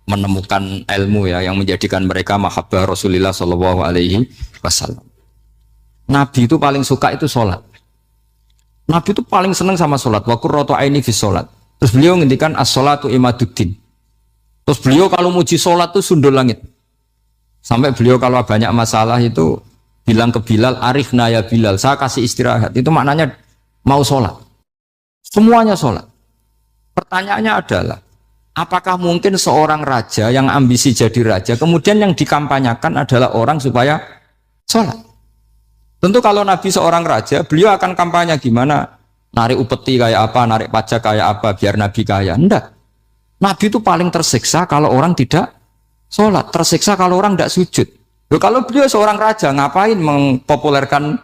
menemukan ilmu ya yang menjadikan mereka mahabbah Rasulullah Shallallahu Alaihi Wasallam. Nabi itu paling suka itu sholat. Nabi itu paling senang sama sholat. Wa qurratu aini fi sholat. Terus beliau ngendikan as-sholatu imaduddin. Terus beliau kalau muji sholat itu sundul langit. Sampai beliau kalau banyak masalah itu bilang ke Bilal, arifna ya Bilal, saya kasih istirahat. Itu maknanya mau sholat. Semuanya sholat. Pertanyaannya adalah, apakah mungkin seorang raja yang ambisi jadi raja, kemudian yang dikampanyakan adalah orang supaya sholat. Tentu kalau Nabi seorang raja, beliau akan kampanye gimana, narik upeti kayak apa, narik pajak kayak apa, biar Nabi kaya. Enggak. Nabi itu paling tersiksa kalau orang tidak sholat, tersiksa kalau orang tidak sujud. Loh, kalau beliau seorang raja, ngapain mempopulerkan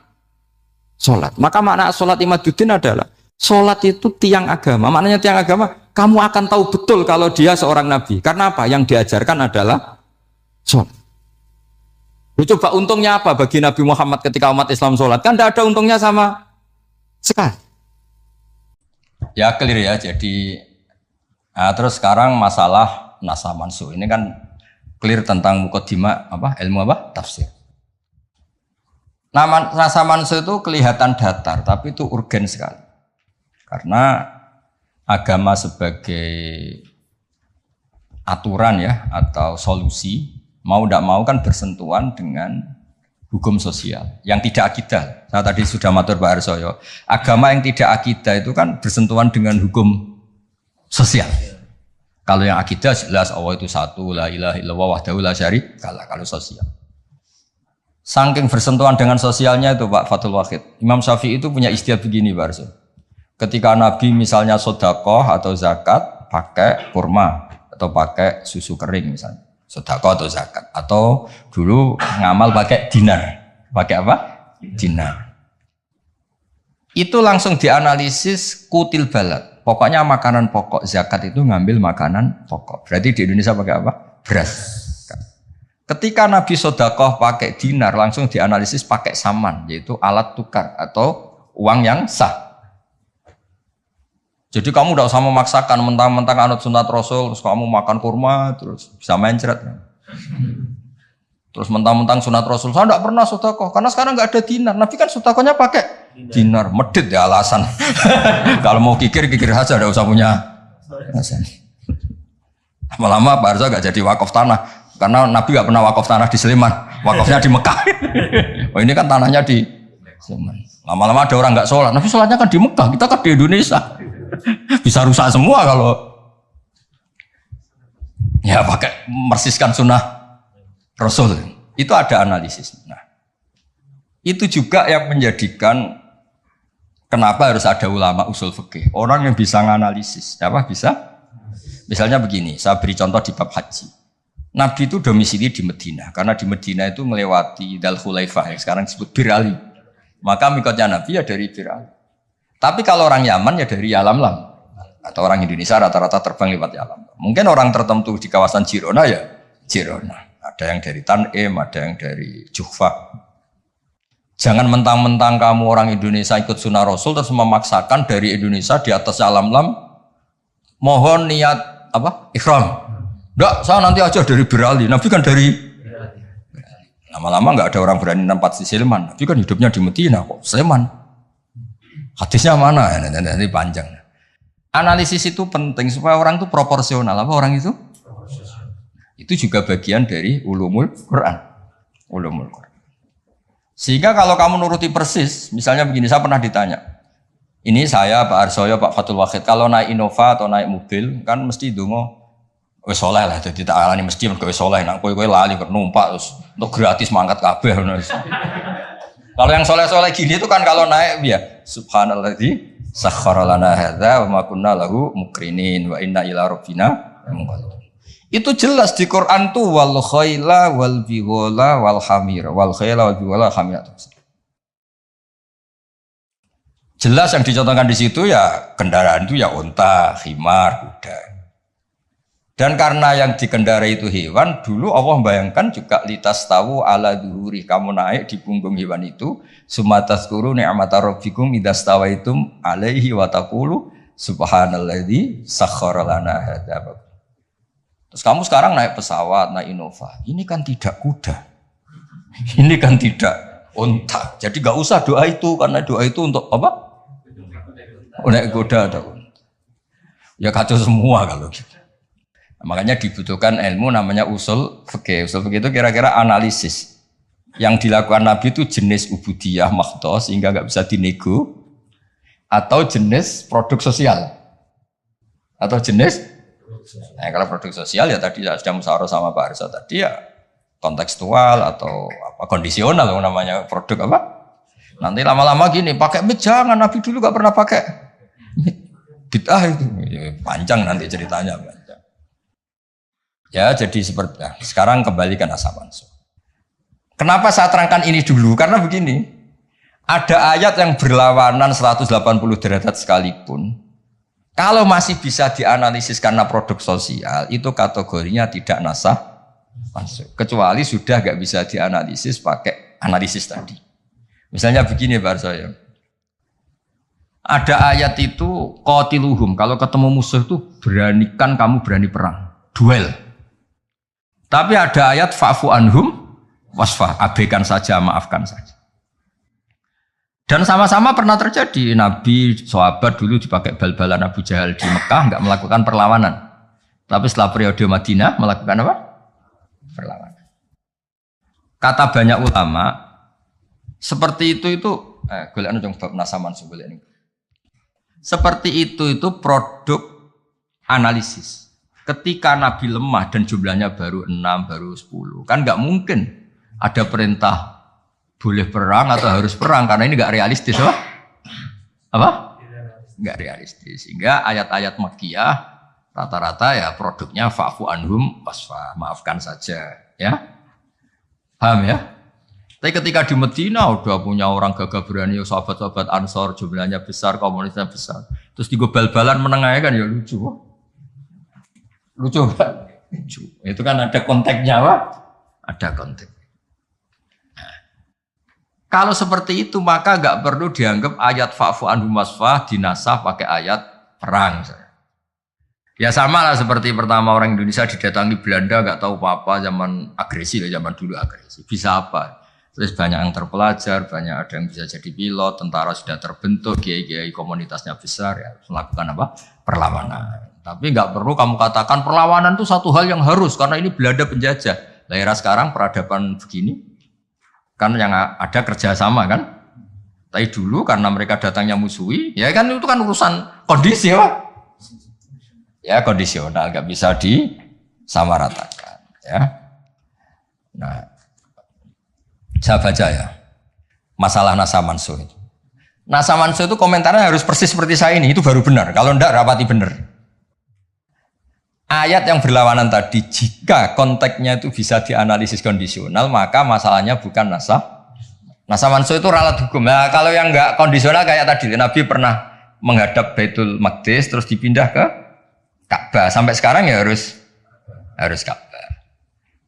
sholat? Maka makna sholat Imaduddin adalah sholat itu tiang agama. Maknanya tiang agama, kamu akan tahu betul kalau dia seorang nabi. Karena apa? Yang diajarkan adalah sholat. Coba untungnya apa bagi Nabi Muhammad ketika umat Islam sholat? Kan tidak ada untungnya sama sekali. Ya clear ya. Jadi terus sekarang masalah nasa mansuh. Ini kan clear tentang mukaddimah ilmu tafsir. Nasa mansuh itu kelihatan datar, tapi itu urgen sekali. Karena agama sebagai aturan ya atau solusi mau tidak mau kan bersentuhan dengan hukum sosial yang tidak akidah. Saya tadi sudah matur Pak Arsoyo, agama yang tidak akidah itu kan bersentuhan dengan hukum sosial. Kalau yang akidah jelas Allah itu satu, la ilaha illallah wahdahu la syarikalah. Kalau sosial, saking bersentuhan dengan sosialnya itu Pak Fathul Wahid, Imam Syafi'i itu punya istilah begini Pak Arsoyo. Ketika Nabi misalnya sodakoh atau zakat pakai kurma atau pakai susu kering misalnya, sodakoh atau zakat, atau dulu ngamal pakai dinar, pakai apa? Dinar. Itu langsung dianalisis kutil balad. Pokoknya makanan pokok, zakat itu ngambil makanan pokok. Berarti di Indonesia pakai apa? Beras. Ketika Nabi sodakoh pakai dinar, langsung dianalisis pakai saman, yaitu alat tukar atau uang yang sah. Jadi kamu tidak usah memaksakan mentang-mentang anut sunat Rasul, terus kamu makan kurma, terus bisa mencret. Terus mentang-mentang sunat Rasul, saya tidak pernah sedekah, karena sekarang nggak ada dinar. Nabi kan sedekahnya pakai dinar, medit ya alasan. Kalau mau kikir saja, tidak usah punya alasan. Lama-lama Pak Arza nggak jadi wakaf tanah, karena Nabi nggak pernah wakaf tanah di Sleman, wakafnya di Mekah. Oh ini kan tanahnya di Sleman. Lama-lama ada orang nggak sholat, Nabi sholatnya kan di Mekah, kita kan di Indonesia. Bisa rusak semua kalau ya pakai mersiskan sunnah Rasul. Itu ada analisis. Nah, itu juga yang menjadikan kenapa harus ada ulama usul fikih, orang yang bisa menganalisis. Apa bisa? Misalnya begini, saya beri contoh di bab haji. Nabi itu domisili di Madinah, karena di Madinah itu melewati Dzul Khulaifah yang sekarang disebut Bir Ali. Maka mikotnya Nabi ya dari Bir Ali. Tapi kalau orang Yaman ya dari Yalamlam, atau orang Indonesia rata-rata terbang lewat Yalam. Mungkin orang tertentu di kawasan Jirona ya Jirona. Ada yang dari Tanim, ada yang dari Juhfa. Jangan mentang-mentang kamu orang Indonesia ikut sunnah Rasul terus memaksakan dari Indonesia di atas Yalamlam mohon niat ihram. Enggak, saya nanti aja dari Berali. Nabi kan dari lama-lama enggak ada orang berani nampak di Sleman. Nabi kan hidupnya di Madinah kok Sleman. Hadisnya mana? Nanti panjang. Analisis itu penting supaya orang itu proporsional. Apa orang itu? Itu juga bagian dari ulumul Quran. Ulumul Quran. Sehingga kalau kamu nuruti persis, misalnya begini, saya pernah ditanya. Ini saya, Pak Arsoyo, Pak Fathul Wahid, kalau naik Innova atau naik mobil, kan mesti dungo, wes soleh lah, jadi tak alani mesti wes soleh. Nak kowe lali numpak terus untuk gratis mangkat kabeh. Kalau yang soleh-soleh gini itu kan kalau naik ya subhanalladzi sakhkhara lana hadza wa ma kunna lahu muqrinin wa inna ila rabbina munqalibun. Itu jelas di Quran tuh wal khaila wal bighala wal hamira wal khaila wal bighala hamira. Jelas yang dicontohkan di situ ya kendaraan itu ya unta, khimar, kuda. Dan karena yang dikendarai itu hewan, dulu Allah bayangkan juga litas tahu ala duhuri, kamu naik di punggung hewan itu, sumatazkuru ni'mata rabbikum idastawaitum alaihi wa taqulu subhanalladzi sakhkhara lana hadza. Terus kamu sekarang naik pesawat, naik Innova, ini kan tidak kuda, ini kan tidak unta. Jadi gak usah doa itu, karena doa itu untuk apa? Naik kuda atau unta. Ya kacau semua kalau gitu. Makanya dibutuhkan ilmu namanya usul fikih. Usul fikih itu kira-kira analisis. Yang dilakukan Nabi itu jenis ubudiyah makhdoh sehingga nggak bisa dinego, atau jenis produk sosial, atau jenis kalau produk sosial ya tadi sudah musyawarah sama Pak Arsa tadi ya kontekstual atau apa kondisional namanya produk apa? Nanti lama-lama gini, pakai mit jangan, Nabi dulu gak pernah pakai mit. Bid'ah itu panjang nanti ceritanya panjang. Ya jadi seperti sekarang kembali ke nasab mansuh. Kenapa saya terangkan ini dulu? Karena begini, ada ayat yang berlawanan 180 derajat sekalipun. Kalau masih bisa dianalisis karena produk sosial, itu kategorinya tidak nasab mansuh. Kecuali sudah gak bisa dianalisis pakai analisis tadi. Misalnya begini Pak Arsoyo. Ada ayat itu qatiluhum, kalau ketemu musuh itu beranikan kamu berani perang, duel. Tapi ada ayat fa'fu anhum wasfah, abaikan saja, maafkan saja. Dan sama-sama pernah terjadi. Nabi, sahabat dulu dipakai bal-balan Abu Jahal di Mekah, nggak melakukan perlawanan. Tapi setelah periode Madinah melakukan apa? Perlawanan. Kata banyak ulama, seperti itu golek nang bab nasaman golek niku. Seperti itu produk analisis. Ketika Nabi lemah dan jumlahnya baru 6, baru 10, kan nggak mungkin ada perintah boleh perang atau harus perang karena ini nggak realistis, apa? Nggak realistis. Sehingga ayat-ayat Makkiyah rata-rata ya produknya fa'fu anhum wasfa, maafkan saja, ya. Paham ya? Tapi ketika di Medina udah punya orang gagah berani, sahabat-sahabat Ansor jumlahnya besar, komunitasnya besar. Terus digobal-balan menengahnya kan ya lucu. Lucu kan? Lucu. Itu kan ada konteksnya, Pak. Ada konteks. Nah, kalau seperti itu maka nggak perlu dianggap ayat fa'fu anhum wasfah dinasah pakai ayat perang. Ya sama lah seperti pertama orang Indonesia didatangi Belanda nggak tahu apa-apa, zaman agresi lah, zaman dulu agresi. Bisa apa? Terus banyak yang terpelajar, banyak ada yang bisa jadi pilot, tentara sudah terbentuk, kiai-kiai komunitasnya besar, ya melakukan apa? Perlawanan. Tapi nggak perlu kamu katakan perlawanan itu satu hal yang harus karena ini Belanda penjajah. Daerah sekarang peradaban begini, kan yang ada kerjasama kan. Tapi dulu karena mereka datangnya musuhi, ya kan itu kan urusan kondisi ya, ya kondisional, nggak bisa disamaratakan. Ya, nah. Saya baca ya, masalah nasa mansuh itu. Nasa mansuh itu komentarnya harus persis seperti saya ini, itu baru benar. Kalau enggak, rapati benar. Ayat yang berlawanan tadi, jika konteksnya itu bisa dianalisis kondisional, maka masalahnya bukan nasa mansuh itu ralat hukum. Nah, kalau yang enggak kondisional kayak tadi, Nabi pernah menghadap Baitul Maqdis, terus dipindah ke Ka'bah. Sampai sekarang ya harus Ka'bah.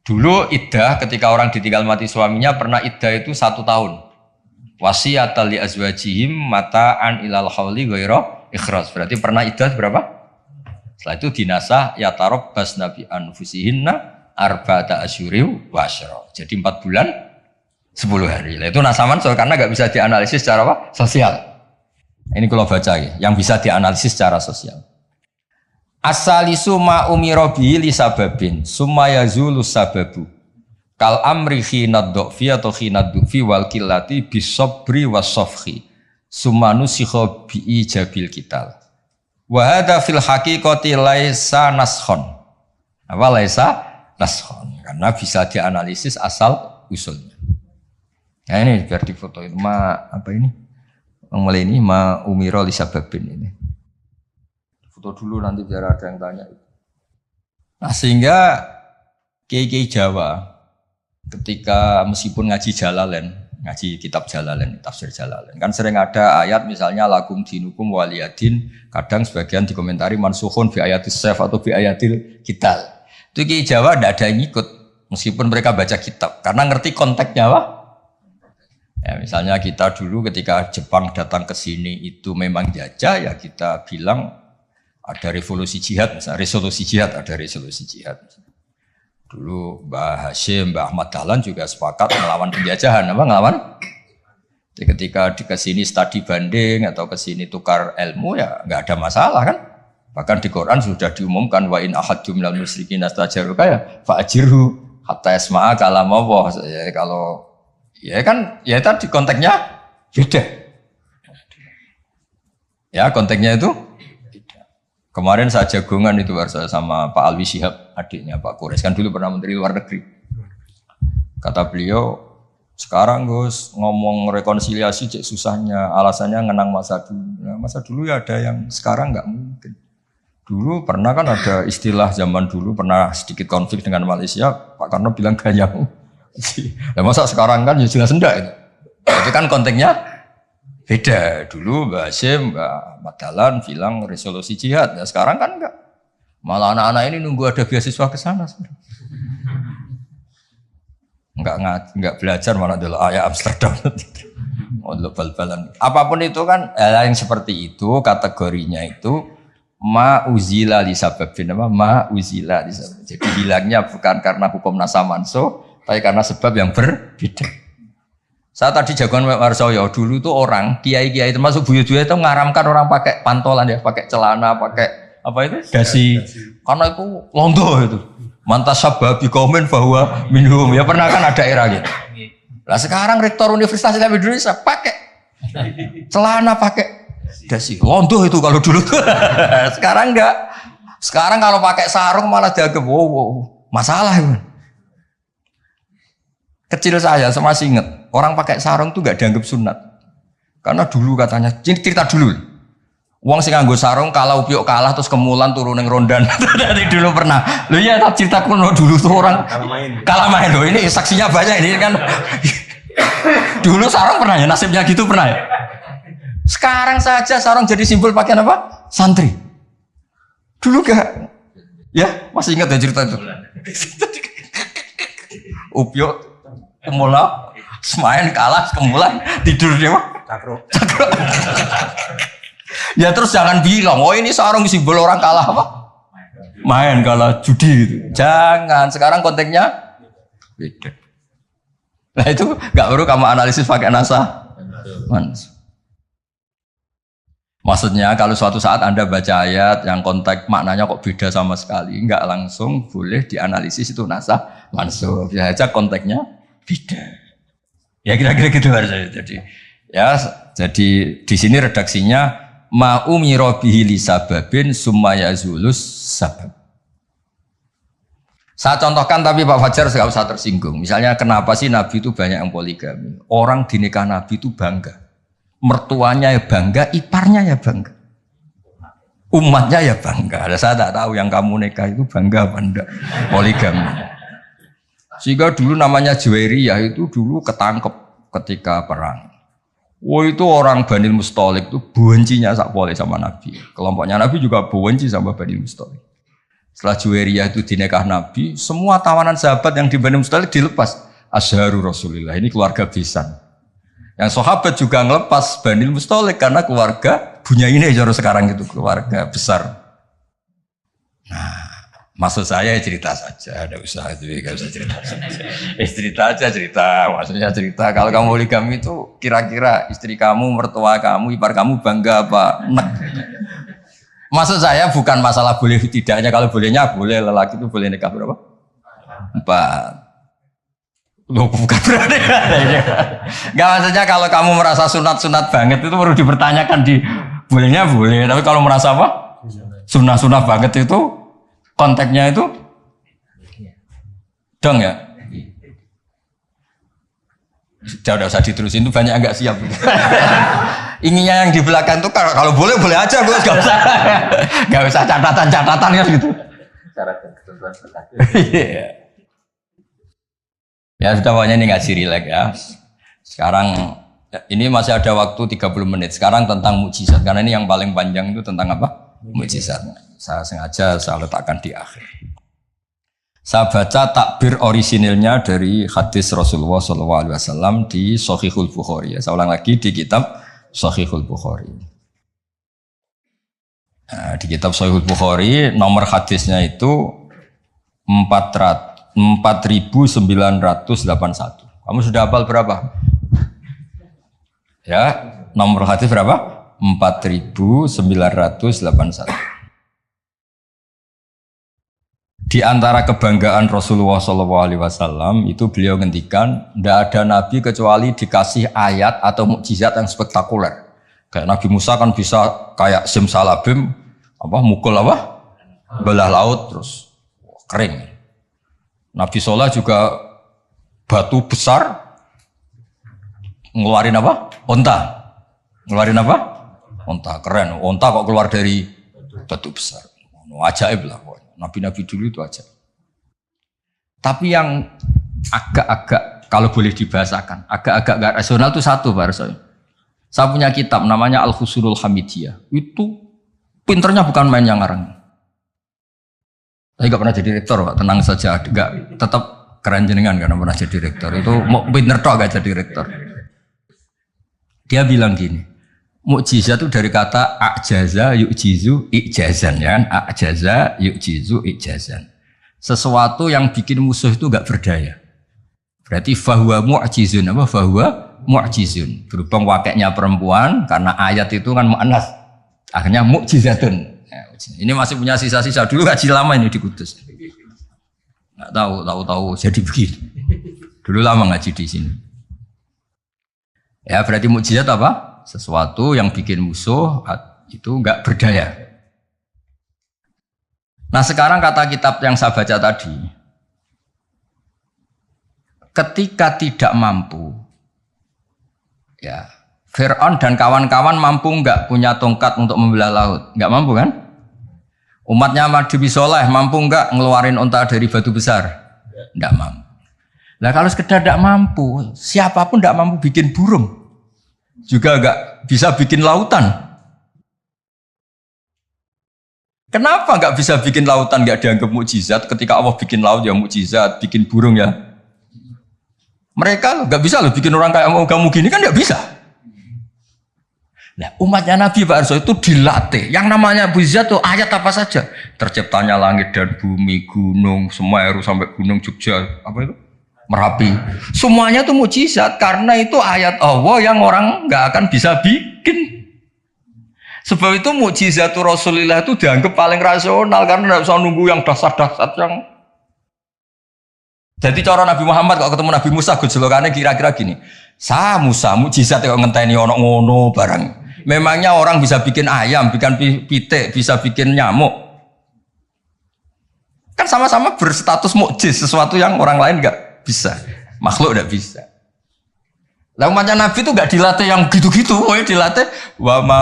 Dulu iddah ketika orang ditinggal mati suaminya pernah iddah itu 1 tahun. Wasiyatan li azwajihim mata'an ilal hauli ghaira ikhraj. Berarti pernah iddah berapa? Setelah itu dinasah ya tarabbas nabi anfusihinna arba'ata asyuri wa asyra. Jadi 4 bulan 10 hari. Nah, itu nasaman karena enggak bisa dianalisis secara apa? Sosial. Ini kalau baca ya, yang bisa dianalisis secara sosial. As-salisu ma umira bihi li sababin summa yazulu sababu kal amri khinad dhfi atau khinad dhufi wal qillati bisabri wasafhi summa nusikha bi ijabil kital wa hadza fil haqiqati laisa naskhon. Apa laisa naskhon? Karena bisa dianalisis asal usulnya. Nah ini biar difoto itu apa ini? Mulai ini ma umira li sababin ini. Dulu nanti biar ada yang tanya. Nah sehingga kiai-kiai Jawa ketika meskipun ngaji Jalalain, ngaji kitab Jalalain, tafsir Jalalain, kan sering ada ayat misalnya lakum dinukum waliyadin, kadang sebagian dikomentari mansukhun bi ayatis saf atau bi ayatil kital. Itu kiai Jawa tidak ada yang ikut meskipun mereka baca kitab karena ngerti konteksnya apa? Ya, misalnya kita dulu ketika Jepang datang ke sini itu memang jajah ya kita bilang ada revolusi jihad, misalnya resolusi jihad, ada resolusi jihad. Dulu Mbah Hashim, Mbah Ahmad Dahlan juga sepakat melawan penjajahan, apa ngelawan? Jadi ketika di kesini studi banding atau kesini tukar ilmu ya nggak ada masalah kan? Bahkan di Quran sudah diumumkan wa in ahadum minal musyrikin astajaruka ya fa'ajirhu hatta yasma'a kalam Allah. Ya kalau ya kan ya tadi konteksnya beda. Ya konteksnya itu kemarin saya jagongan itu sama Pak Alwi Shihab, adiknya Pak Kures, kan dulu pernah menteri luar negeri. Kata beliau, sekarang Gus ngomong rekonsiliasi cek susahnya, alasannya ngenang masa dulu. Nah, masa dulu ya ada yang sekarang nggak mungkin. Dulu pernah kan ada istilah zaman dulu pernah sedikit konflik dengan Malaysia, Pak Karno bilang gayang. Nah, masa sekarang kan ya jelas enggak itu. Tapi kan konteksnya beda. Dulu Mbak Hasyim, Mbak Madalan bilang resolusi jihad. Ya sekarang kan enggak. Malah anak-anak ini nunggu ada beasiswa ke sana. Enggak belajar malah dulu ayat Amsterdam. Oh, bal-balan. Apapun itu kan yang seperti itu kategorinya itu ma'uzila li sababin apa ma'uzila li sababin. Jadi hilangnya bukan karena hukum nasa mansuh, tapi karena sebab yang berbeda. Saya tadi jagoan Warsoyo dulu tuh orang kiai-kiai termasuk buyut-buyut itu ngaramkan orang pakai pantolan ya, pakai celana, pakai apa itu dasi. Karena itu londo itu. Mantas sababi komen bahwa minum ya pernah kan ada era gitu. Lah sekarang rektor Universitas Islam Indonesia pakai celana, pakai dasi. Londo itu kalau dulu tuh. Sekarang enggak. Sekarang kalau pakai sarung malah dianggap wow, masalah itu. Kecil saya masih ingat orang pakai sarung tuh enggak dianggap sunat. Karena dulu katanya cerita dulu. Wong sing nganggo sarung kalau Upiok kalah terus kemulan turun ning rondan. Dari dulu pernah. Loh iya tak cerita kuno dulu tuh orang kalah main loh. Ini saksinya banyak ini kan. Dulu sarung pernah ya nasibnya gitu pernah ya. Sekarang saja sarung jadi simbol pakaian apa? Santri. Dulu gak? Ya, masih ingat ya cerita itu. Upiok kemulan, semain kalah kemulan tidur dia mah. Cakro. Ya terus jangan bilang, oh ini sarung simbol orang kalah apa? Main kalah judi gitu. Jangan, sekarang konteksnya beda. Nah itu gak perlu kamu analisis pakai nasa. Maksudnya kalau suatu saat Anda baca ayat yang konteks maknanya kok beda sama sekali, enggak langsung boleh dianalisis itu nasa mansuh. Ya aja konteksnya beda. Ya kira-kira gitu harusnya. Jadi di sini redaksinya ma'umiro bihi li sababin summa yazulus sabab. Saya contohkan tapi Pak Fajar enggak usah tersinggung. Misalnya kenapa sih Nabi itu banyak yang poligami? Orang di nikah Nabi itu bangga. Mertuanya ya bangga, iparnya ya bangga. Umatnya ya bangga. Saya tak tahu yang kamu nikah itu bangga apa enggak poligami. Sehingga dulu namanya Juwairiyah itu dulu ketangkep ketika perang. Itu orang Banil Mustalik itu bencinya sak boleh sama Nabi. Kelompoknya Nabi juga benci sama Banil Mustalik. Setelah Juwairiyah itu dinikah Nabi, semua tawanan sahabat yang di Banil Mustalik dilepas. Asharu Rasulillah, ini keluarga besan. Yang sahabat juga ngelepas Banil Mustalik karena keluarga punya ini jaro sekarang itu keluarga besar. Nah, maksud saya cerita saja, ada usaha itu enggak usah cerita. Cerita aja cerita, maksudnya cerita. Kalau kamu poligami itu kira-kira istri kamu, mertua kamu, ipar kamu bangga apa? Nek. Maksud saya bukan masalah boleh tidaknya, kalau bolehnya boleh lelaki itu boleh nikah berapa? 4. Loh bukan berarti. Enggak maksudnya kalau kamu merasa sunat-sunat banget itu perlu dipertanyakan di bolehnya boleh, tapi kalau merasa apa? Sunah-sunah banget itu konteksnya itu dong ya. Udah usah diterusin itu banyak enggak siap. Inginnya yang di belakang tuh kalau boleh boleh aja Gus, enggak usah catatan-catatan ya gitu. Syarat dan ketentuan berlaku. Ya sudah pokoknya ini ngaji rileks ya. Sekarang ini masih ada waktu 30 menit. Sekarang tentang mukjizat karena ini yang paling panjang itu tentang apa? Mukjizat. Saya sengaja saya letakkan di akhir. Saya baca takbir orisinilnya dari hadis Rasulullah SAW di Shahihul Bukhari. Saya ulang lagi di kitab Shahihul Bukhari. Nah, di kitab Shahihul Bukhari nomor hadisnya itu 4.981. Kamu sudah hafal berapa? Ya, nomor hadis berapa? 4.981. Di antara kebanggaan Rasulullah SAW itu beliau ngendikan, tidak ada nabi kecuali dikasih ayat atau mukjizat yang spektakuler. Kayak Nabi Musa kan bisa kayak simsalabim, mukul belah laut terus kering. Nabi Soleh juga batu besar ngeluarin apa? Onta. Ngeluarin apa? Onta. Keren. Onta kok keluar dari batu besar. Ajaib lah. Nabi-nabi dulu itu ajaib. Tapi yang agak-agak kalau boleh dibahasakan, agak-agak gak rasional itu satu Pak Arso. Saya punya kitab namanya Al-Khusurul Hamidiyah. Itu pinternya bukan main yang ngarang. Saya nggak pernah jadi rektor, Pak. Tenang saja. Nggak, tetap keren jenengan karena pernah jadi rektor. Itu mau pinter toh gak jadi rektor. Dia bilang gini, mukjizat itu dari kata ajaza yu'jizu ijazan, ya kan? Ajaza yu'jizu ijazan. Sesuatu yang bikin musuh itu nggak berdaya. Berarti fahuwa mu'jizun, apa? Fahuwa mu'jizun. Berhubung wakilnya perempuan, karena ayat itu kan mu'annas. Akhirnya mukjizatun. Ini masih punya sisa-sisa. Dulu ngaji lama ini di Kudus. Nggak tahu jadi begini. Dulu lama ngaji di sini. Ya berarti mukjizat apa? Sesuatu yang bikin musuh itu nggak berdaya. Nah sekarang kata kitab yang saya baca tadi, ketika tidak mampu, ya Fir'aun dan kawan-kawan mampu nggak punya tongkat untuk membelah laut? Nggak mampu kan? Umatnya Nabi Soleh mampu nggak ngeluarin unta dari batu besar? Nggak mampu. Nah kalau sekedar nggak mampu, siapapun nggak mampu bikin burung, juga nggak bisa bikin lautan. Kenapa nggak bisa bikin lautan nggak dianggap mukjizat? Ketika Allah bikin laut ya mukjizat, bikin burung ya. Mereka nggak bisa loh bikin orang kayak kamu gini kan nggak bisa. Nah, umatnya Nabi Pak Arso itu dilatih. Yang namanya mukjizat itu ayat apa saja. Terciptanya langit dan bumi, gunung, Semeru sampai gunung Jogja, apa itu? Merapi. Semuanya itu mukjizat karena itu ayat Allah yang orang nggak akan bisa bikin. Sebab itu mukjizat Rasulullah itu dianggap paling rasional karena tidak usah nunggu yang dasar-dasar yang. Jadi cara Nabi Muhammad kalau ketemu Nabi Musa gejolokannya kira-kira gini. Sa Musa mukjizat kok ngenteni ono ngono barang. Memangnya orang bisa bikin ayam, bikin pitik, bisa bikin nyamuk. Kan sama-sama berstatus mukjiz, sesuatu yang orang lain enggak bisa. Makhluk enggak bisa. Lah umatnya Nabi itu enggak dilatih yang gitu-gitu, dilatih wa ma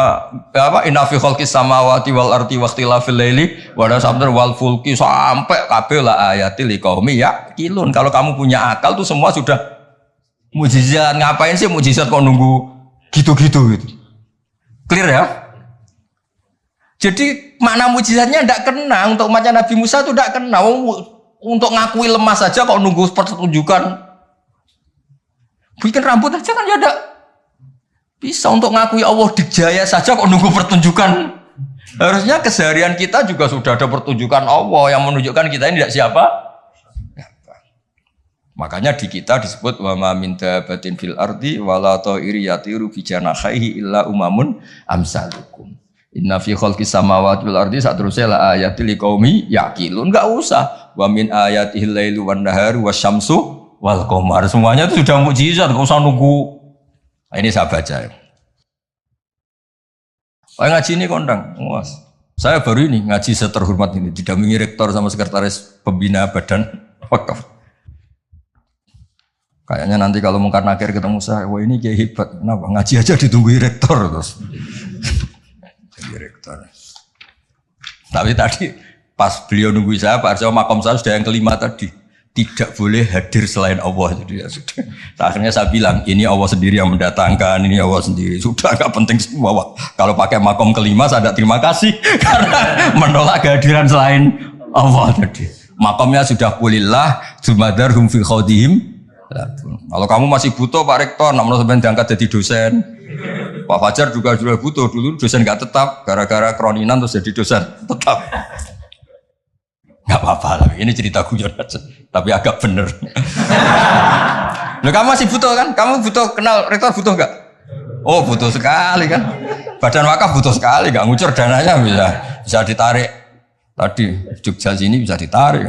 apa inna fi khalqis samawati wal ardi waqtilafil laili wa sabdar wal fulki sampai kabeh la ayatil liqaumi yaqilun. Kalau kamu punya akal tuh semua sudah mukjizat. Ngapain sih mukjizat kok nunggu gitu-gitu gitu. Clear ya? Jadi makna mukjizatnya tidak kena. Untuk umatnya Nabi Musa itu tidak kena. Untuk ngakui lemah saja kok nunggu pertunjukan. Bikin rambut aja kan ya ada. Bisa untuk ngakui Allah dijaya saja kok nunggu pertunjukan. Harusnya keseharian kita juga sudah ada pertunjukan Allah yang menunjukkan kita ini tidak siapa. Makanya di kita disebut wa ma min dabatin fil ardi wala ta'iri yatiru bi janahihi illa umamun amsalukum. Inna fi khalqis samawati wal ardi satrusnya la ayatil liqaumi yaqilun. Enggak usah. Wa min ayatihil lailu wan naharu wasyamsu wal qamar. Semuanya itu sudah mukjizat, enggak usah nunggu. Nah, ini saya baca. Ngaji ini kondang. Saya baru ini ngaji seterhormat ini didampingi rektor sama sekretaris pembina badan wakaf. Kayaknya nanti kalau Mungkar Nakir ketemu saya, wah ini kayak hebat. Kenapa? Ngaji aja ditunggu rektor terus. Jadi rektor. Tapi tadi pas beliau nunggu saya, Pak Arso makom saya sudah yang kelima tadi. Tidak boleh hadir selain Allah. Jadi ya sudah. Akhirnya saya bilang, ini Allah sendiri yang mendatangkan, ini Allah sendiri. Sudah agak penting semua. Wah, kalau pakai makom kelima saya tidak terima kasih karena menolak kehadiran selain Allah tadi. Makomnya sudah pulillah, jumadarhum fi khawdihim. Kalau kamu masih butuh Pak Rektor, nak menurut diangkat jadi dosen. Pak Fajar juga sudah butuh, dulu dosen nggak tetap, gara-gara kroninan terus jadi dosen tetap. Nggak apa-apa, tapi ini cerita guyon aja, tapi agak bener. Loh, kamu masih butuh kan? Kamu butuh kenal Rektor butuh nggak? Oh butuh sekali kan? Badan wakaf butuh sekali, nggak ngucur dananya bisa ditarik. Tadi Jogja sini bisa ditarik.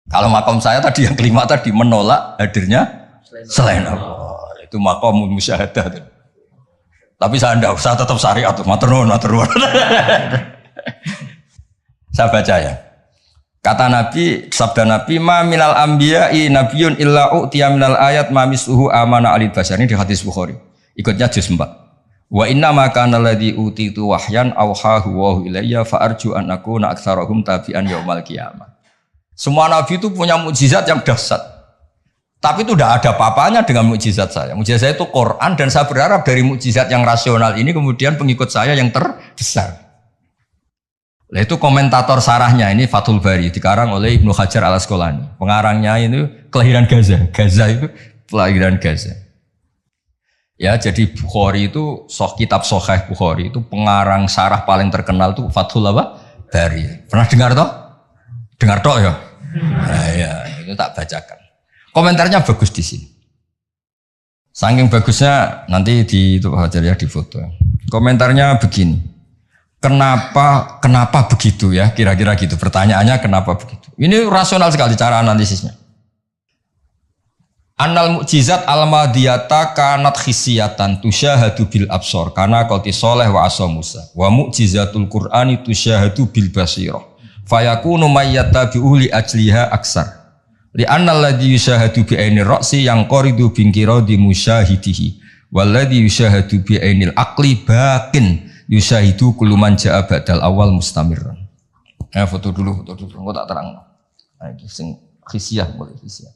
Kalau makom saya tadi yang kelima tadi menolak hadirnya selain Allah. Itu makom musyahadah. Tapi saya tidak usah tetap syariat. Matur nuwun. Saya baca ya. Kata Nabi, sabda Nabi, ma minal anbiya'i nabiyyun illa u'tiya minal ayat ma misuhu amana alil basyar. Ini di hadis Bukhari. Ikutnya juz 4. Wa inna ma kana alladhi utitu wahyan awhahu wa ilayya fa arju an akuna aktsarahum tabi'an yaumal qiyamah. Semua nabi itu punya mukjizat yang dahsyat. Tapi itu tidak ada apa-apanya dengan mukjizat saya. Mukjizat saya itu Quran dan saya berharap dari mukjizat yang rasional ini kemudian pengikut saya yang terbesar. Nah, itu komentator sarahnya ini Fathul Bari dikarang oleh Ibnu Hajar Al-Asqalani. Pengarangnya itu kelahiran Gaza. Gaza itu kelahiran Gaza. Ya, jadi Bukhari itu kitab Sahih Bukhari itu pengarang sarah paling terkenal itu Fathul Bari. Pernah dengar toh? Dengar toh ya? Nah, ya, itu tak bacakan. Komentarnya bagus di sini. Saking bagusnya nanti di itu Hajar ya di foto. Komentarnya begini. Kenapa begitu ya? Kira-kira gitu. Pertanyaannya kenapa begitu? Ini rasional sekali cara analisisnya. Annal mukjizat al-madiyata kanat khisiyatan tusyahadu bil absor kana qauti sholih wa asa Musa wa mukjizatul Qur'ani tusyahadu bil basirah fayakunu mayyatabi'u li ajliha aksar li annal ladzi yusyahadu bi ainir ra'si yang qaridu bingkiradi musyahidihi wal ladzi yusyahadu bi ainil aqli baqin yusyahidu kullu man ja'a ba'dal awal mustamirran. Foto dulu engko tak terang. Nah iki sing khisiyah boleh khisiyah.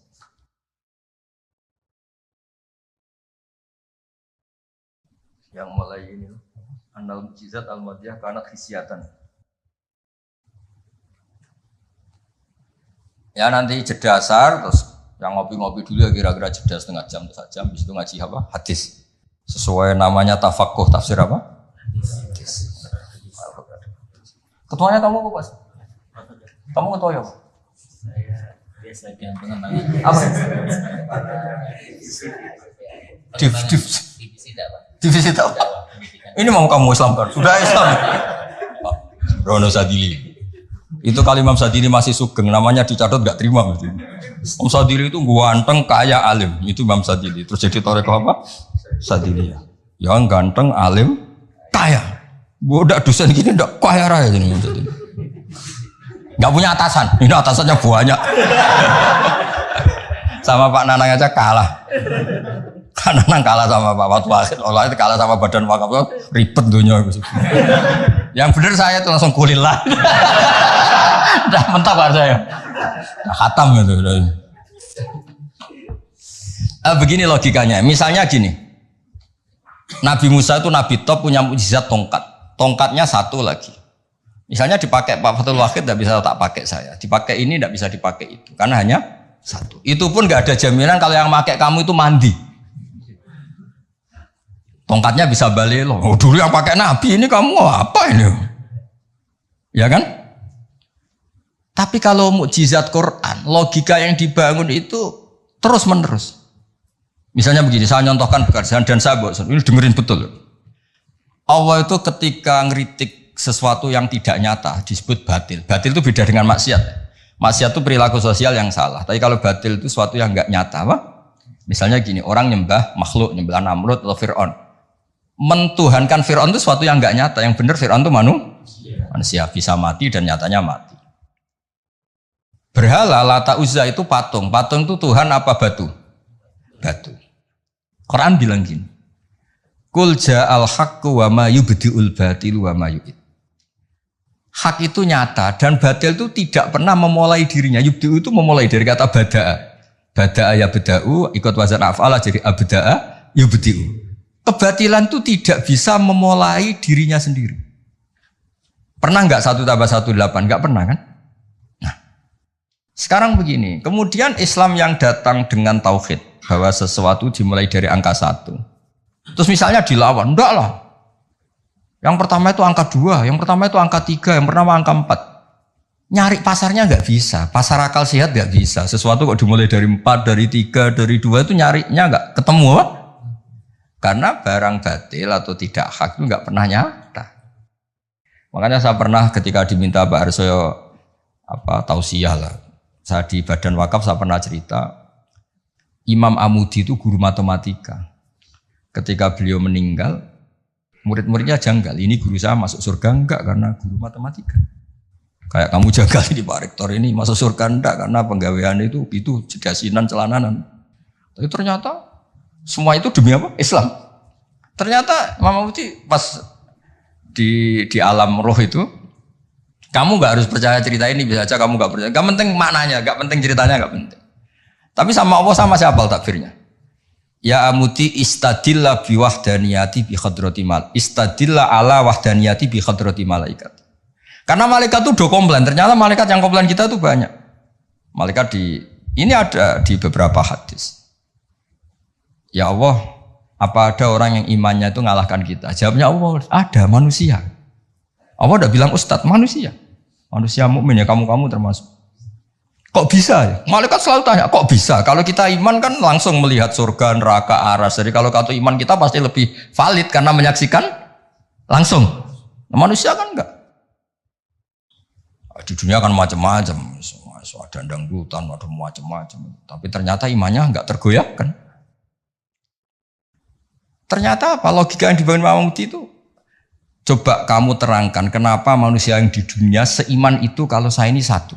Yang mulai ini annal mukjizat al-madiyah kanat khisiyatan. Ya nanti jeda asar terus yang ngopi-ngopi dulu ya kira-kira jeda setengah jam atau 1 jam habis itu ngaji apa? Hadis. Sesuai namanya tafaqquh tafsir apa? Hadis. Ketuanya kamu apa, Mas? Kamu ketua ya? Saya biasa yang pengembangan. Apa? Divisi dakwah. Ini mau kamu Islamkan? Sudah Islam. Rono Sadili. Itu kali Imam Sadili masih sugeng, namanya dicatat gak terima. Imam Sadili itu ganteng, kaya, alim. Itu Imam Sadili. Terus jadi toreko apa? Sadili. Yang ganteng, alim, kaya. Bodak dosen gini ndak kaya raya ini. Gak punya atasan. Ini atasannya banyak. Sama Pak Nanang aja kalah. Nanang kalah sama Pak Fatul Wahid. Allah itu kalah sama Badan Wakaf. Ribet dunia. Yang benar saya itu langsung kulillah. Udah mentok kan saya. Udah khatam itu. Begini logikanya. Misalnya gini. Nabi Musa itu Nabi top punya mukjizat tongkat. Tongkatnya satu lagi. Misalnya dipakai Pak Fathul Wahid tidak bisa tak pakai saya. Dipakai ini tidak bisa dipakai itu. Karena hanya satu. Itu pun nggak ada jaminan kalau yang pakai kamu itu mandi. Tongkatnya bisa balik loh. Oh, dulu yang pakai Nabi ini kamu apa ini? Ya kan? Tapi kalau mukjizat Quran, logika yang dibangun itu terus menerus. Misalnya begini, saya nyontohkan pekerjaan dan saya bosan. Ini dengerin betul. Allah itu ketika ngeritik sesuatu yang tidak nyata disebut batil. Batil itu beda dengan maksiat. Maksiat itu perilaku sosial yang salah. Tapi kalau batil itu sesuatu yang enggak nyata, apa? Misalnya gini, orang nyembah makhluk, nyembah Namrud atau Fir'aun. Mentuhankan Fir'aun itu sesuatu yang enggak nyata. Yang benar Fir'aun itu manusia bisa mati dan nyatanya mati. Berhala Lata Uzza itu patung. Patung itu Tuhan apa batu? Batu. Quran bilang gini. Qul ja'al haqqu wa ma yubdi'ul batilu wa ma yu'id. Hak itu nyata dan batil itu tidak pernah memulai dirinya. Yubdi'u itu memulai dari kata bada'a. Bada'a ya beda'u ikut wazan af'ala jadi abda'a yubdi'u. Kebatilan itu tidak bisa memulai dirinya sendiri. Pernah enggak 1 tambah 1 8? Enggak pernah kan? Nah, sekarang begini. Kemudian Islam yang datang dengan tauhid bahwa sesuatu dimulai dari angka 1. Terus misalnya dilawan, enggak lah. Yang pertama itu angka 2, yang pertama itu angka 3, yang pertama angka 4. Nyari pasarnya enggak bisa, pasar akal sehat enggak bisa. Sesuatu kok dimulai dari 4, dari 3, dari 2 itu nyarinya enggak ketemu. Apa? Karena barang batil atau tidak hak itu enggak pernah nyata. Makanya saya pernah ketika diminta Pak Arsoyo tausiah lah. Saya di Badan Wakaf saya pernah cerita Imam Amudi itu guru matematika. Ketika beliau meninggal, murid-muridnya janggal. Ini guru saya masuk surga enggak karena guru matematika. Kayak kamu jaga ini Pak Rektor ini masuk surga enggak karena penggawean itu jedasinan celananan. Tapi ternyata semua itu demi apa? Islam. Ternyata Mama Muti pas di alam roh itu, kamu nggak harus percaya cerita ini, bisa aja kamu nggak percaya. Gak penting maknanya, gak penting ceritanya, gak penting. Tapi sama Allah sama siapa takbirnya? Ya amuti istadillah bi wahdaniyati bi khadrati mal. Istadillah ala wahdaniyati bi khadrati malaikat. Karena malaikat itu udah komplain. Ternyata malaikat yang komplain kita tuh banyak. Malaikat ini ada di beberapa hadis. Ya Allah, apa ada orang yang imannya itu ngalahkan kita? Jawabnya Allah, ada manusia. Allah udah bilang ustadz, manusia mukmin ya, kamu termasuk. Kok bisa ya? Malaikat selalu tanya, kok bisa? Kalau kita iman kan langsung melihat surga, neraka, aras. Jadi kalau kata iman kita pasti lebih valid karena menyaksikan langsung. Nah, manusia kan enggak. Di dunia kan macam-macam, ada dangdutan, ada macam-macam. Tapi ternyata imannya enggak tergoyahkan. Ternyata apa? Logika yang dibangun Imam Muti itu, coba kamu terangkan kenapa manusia yang di dunia seiman itu kalau saya ini satu.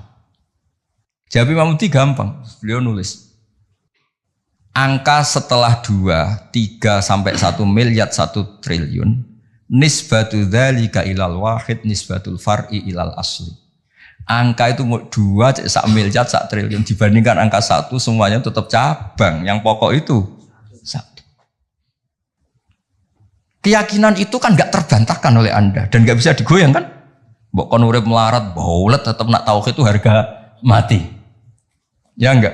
Jawab Imam Muti gampang, beliau nulis. Angka setelah 2, 3 sampai 1 miliar 1 triliun, nisbatu dzalika ilal wahid nisbatul far'i ilal asli. Angka itu 2, 1 miliar 1 triliun dibandingkan angka 1 semuanya tetap cabang, yang pokok itu 1. Keyakinan itu kan gak terbantahkan oleh Anda dan gak bisa digoyang kan? Mbok kon urip melarat, baulet tetap nak tauhid itu harga mati. Ya enggak.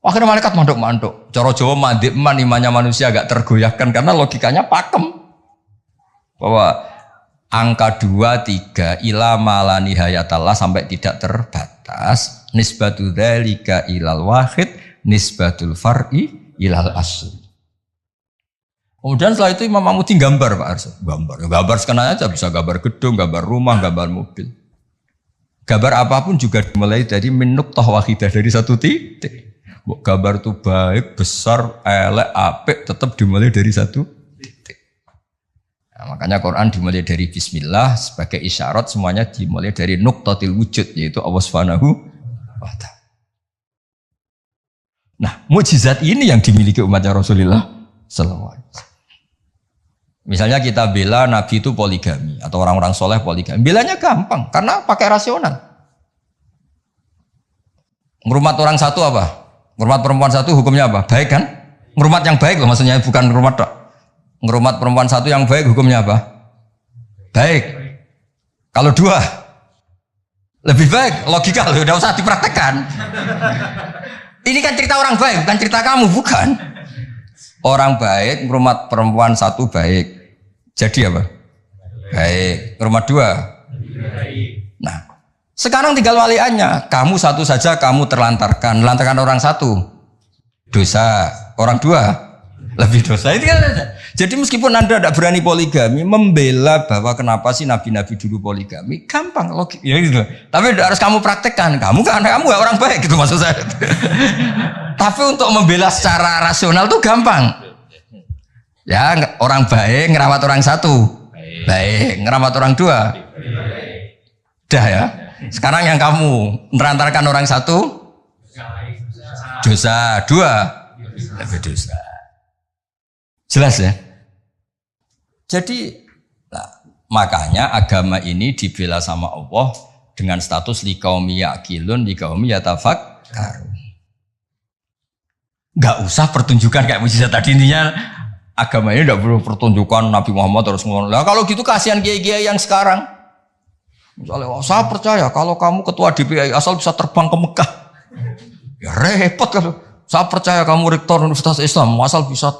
Akhirnya malaikat manduk-manduk. Cara Jawa mandek man imannya manusia gak tergoyahkan karena logikanya pakem. Bahwa angka 2, 3 ila mala nihayatallah sampai tidak terbatas. Nisbatu dzalika ilal wahid nisbatul far'i ilal asli. Kemudian setelah itu Imam Mahmudi gambar Pak Arso. Gambar sekenanya aja, bisa gambar gedung, gambar rumah, gambar mobil. Gambar apapun juga dimulai dari minuk toh wahidah, dari satu titik. Gambar itu baik, besar, elek, apik, tetap dimulai dari satu titik. Nah, makanya Quran dimulai dari Bismillah sebagai isyarat, semuanya dimulai dari nuqtatil wujud, yaitu Allah Subhanahu wa ta'ala. Nah, mukjizat ini yang dimiliki umatnya Rasulullah sallallahu alaihi wasallam. Misalnya kita bela Nabi itu poligami atau orang-orang soleh poligami, belanya gampang karena pakai rasional. Ngerumat orang satu apa? Ngerumat perempuan satu hukumnya apa? Baik kan? Ngerumat yang baik loh, maksudnya bukan ngerumat dok. Ngerumat perempuan satu yang baik hukumnya apa? Baik. Kalau 2 lebih baik, logika loh, udah usah dipraktekkan. Ini kan cerita orang baik, bukan cerita kamu, bukan. Orang baik, ngerumat perempuan satu baik. Jadi apa? Baik. Ngerumat 2? Nah, sekarang tinggal waliannya. Kamu satu saja kamu terlantarkan. Melantarkan orang satu dosa. Orang 2 lebih dosa. Itu kan. Jadi meskipun Anda tidak berani poligami, membela bahwa kenapa sih nabi-nabi dulu poligami, gampang logik. Ya gitu. Tapi tidak harus kamu praktekkan. Kamu gak orang baik gitu maksud saya. Tapi untuk membela secara rasional tuh gampang. Ya, orang baik ngerawat orang satu. Baik, ngerawat orang 2. Dah ya. Sekarang yang kamu menerantarkan orang satu dosa, 2 lebih dosa. Jelas ya? Jadi makanya agama ini dibela sama Allah dengan status liqaumi yaqilun, liqaumi yatafakkarun. Enggak usah pertunjukan kayak mujizat tadi, intinya agama ini tidak perlu pertunjukan Nabi Muhammad terus ngomong. Nah, kalau gitu kasihan kiai-kiai yang sekarang. Misalnya, saya percaya kalau kamu ketua DPI asal bisa terbang ke Mekah. Ya repot kalau. Saya percaya kamu rektor Universitas Islam asal bisa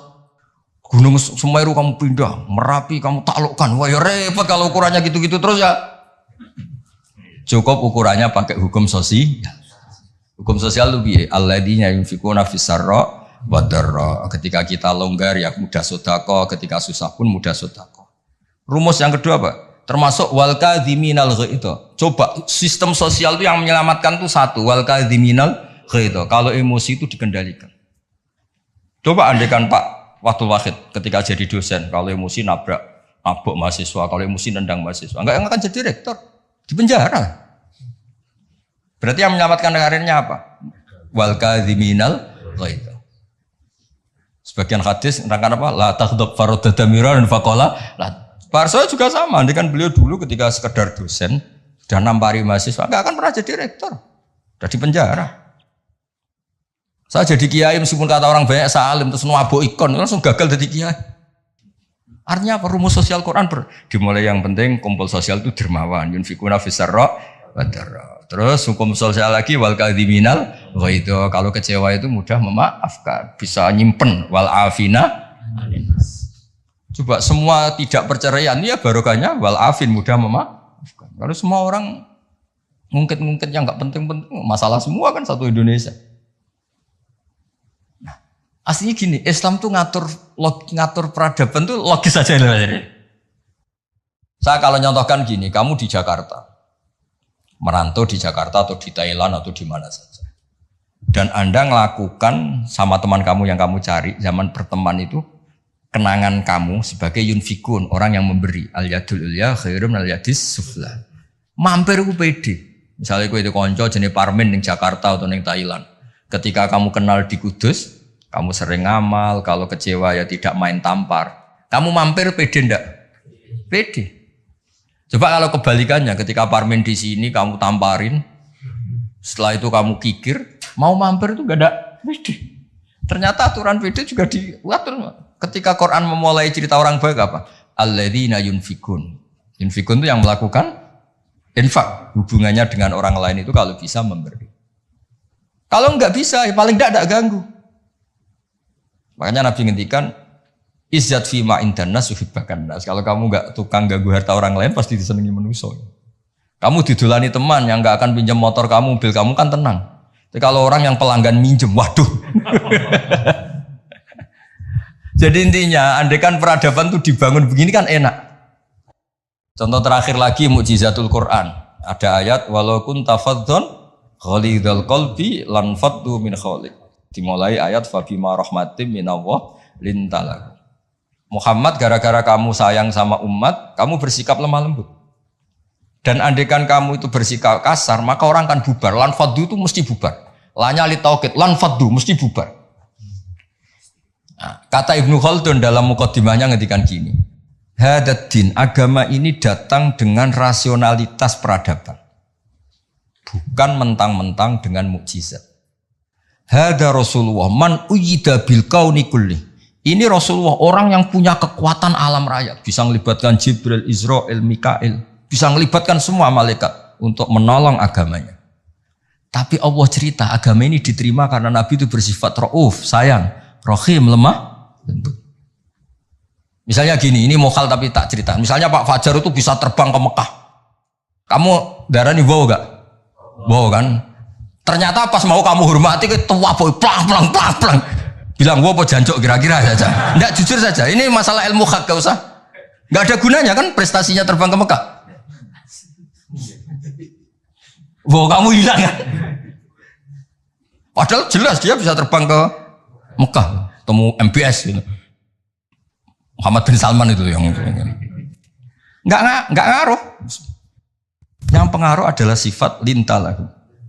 Gunung Semeru kamu pindah, Merapi kamu taklukkan. Wah ya repot kalau ukurannya gitu-gitu terus ya. Cukup ukurannya pakai hukum sosial. Hukum sosial itu piye? Alladzina yunfikuna fis-sarra wa dharra. Ketika kita longgar ya mudah sedekah, ketika susah pun mudah sedekah. Rumus yang kedua apa? Termasuk wal kadhiminal ghaidha. Coba sistem sosial itu yang menyelamatkan itu satu, wal kadhiminal ghaidha. Kalau emosi itu dikendalikan. Coba andaikan Pak Wahtul Wahid ketika jadi dosen, kalau emosi nabrak mahasiswa, kalau emosi nendang mahasiswa, enggak akan jadi rektor, di penjara. Berarti yang menyelamatkan karirnya apa? Wal kadhiminal ghaidz. Sebagian hadis nerangkan apa? La taghdab faradada miran faqala la. Pak Arso juga sama, ini kan beliau dulu ketika sekedar dosen dan nampari mahasiswa enggak akan pernah jadi rektor. Udah di penjara. Saya jadi kiai meskipun kata orang banyak salim terus nuabuk ikon langsung gagal jadi kiai. Artinya apa? Rumus sosial Quran dimulai yang penting kumpul sosial itu dermawan, yunfikuna fisarra wa darra. Terus hukum sosial lagi wal kadhiminal ghaidz. Kalau kecewa itu mudah memaafkan, bisa nyimpen wal afina. Coba semua tidak perceraian ya barokahnya wal afin mudah memaafkan. Kalau semua orang ngungkit-ngungkit yang enggak penting-penting, masalah semua kan satu Indonesia. Nah, aslinya gini, Islam tuh ngatur peradaban tuh logis aja. Saya kalau nyontohkan gini, kamu di Jakarta. Merantau di Jakarta atau di Thailand atau di mana saja. Dan Anda melakukan sama teman kamu yang kamu cari zaman berteman itu kenangan kamu sebagai yunfikun, orang yang memberi. Al-yadul ulya khairum al-yadis sufla. Mampir ku pede. Misalnya ku itu konco jenis Parmin di Jakarta atau di Thailand. Ketika kamu kenal di Kudus, kamu sering ngamal, kalau kecewa ya tidak main tampar. Kamu mampir pede ndak? Pede. Coba kalau kebalikannya, ketika Parmin di sini kamu tamparin, setelah itu kamu kikir, mau mampir itu gak ada pede. Ternyata aturan pede juga diatur. Ketika Quran memulai cerita orang baik apa? Alladzina yunfikun. Yunfikun itu yang melakukan infak. Hubungannya dengan orang lain itu kalau bisa memberi. Kalau enggak bisa, ya paling enggak ganggu. Makanya Nabi ngendikan izzat fima indanas yuhibbakan nas. Kalau kamu enggak tukang ganggu harta orang lain pasti disenangi manusia. Kamu didulani teman yang enggak akan pinjam motor kamu, mobil kamu kan tenang. Tapi kalau orang yang pelanggan minjem, waduh. Jadi intinya, andaikan peradaban itu dibangun begini kan enak. Contoh terakhir lagi mukjizatul Quran. Ada ayat walau kunta fadhdhan ghalidhal qalbi lan faddu min khawlik. Dimulai ayat fabima rahmatim minallah lintalak. Muhammad gara-gara kamu sayang sama umat, kamu bersikap lemah lembut. Dan andaikan kamu itu bersikap kasar, maka orang akan bubar. Lan faddu itu mesti bubar. Lanya li tauqid, lan faddu mesti bubar. Nah, kata Ibnu Khaldun dalam muqaddimahnya ngedikan gini. Hadaddin, agama ini datang dengan rasionalitas peradaban. Bukan mentang-mentang dengan mukjizat. Hada Rasulullah man uyyida bil kauni kulli. Ini Rasulullah orang yang punya kekuatan alam raya, bisa melibatkan Jibril, Israel, Mikail, bisa melibatkan semua malaikat untuk menolong agamanya. Tapi Allah cerita agama ini diterima karena Nabi itu bersifat rauf, sayang, rahim, lemah lembut. Misalnya gini, ini mokal tapi tak cerita. Misalnya Pak Fajar itu bisa terbang ke Mekah. Kamu darani wow gak? Wow kan? Ternyata pas mau kamu hormati ke tua boy plang. Bilang wow apa jancok kira-kira saja. Enggak, jujur saja. Ini masalah ilmu hak, gak usah. Enggak ada gunanya kan prestasinya terbang ke Mekah. Wow kamu hilang kan? Padahal jelas dia bisa terbang ke Mekah, temu MBS gitu. Muhammad bin Salman itu yang enggak ngaruh. Yang pengaruh adalah sifat lintalah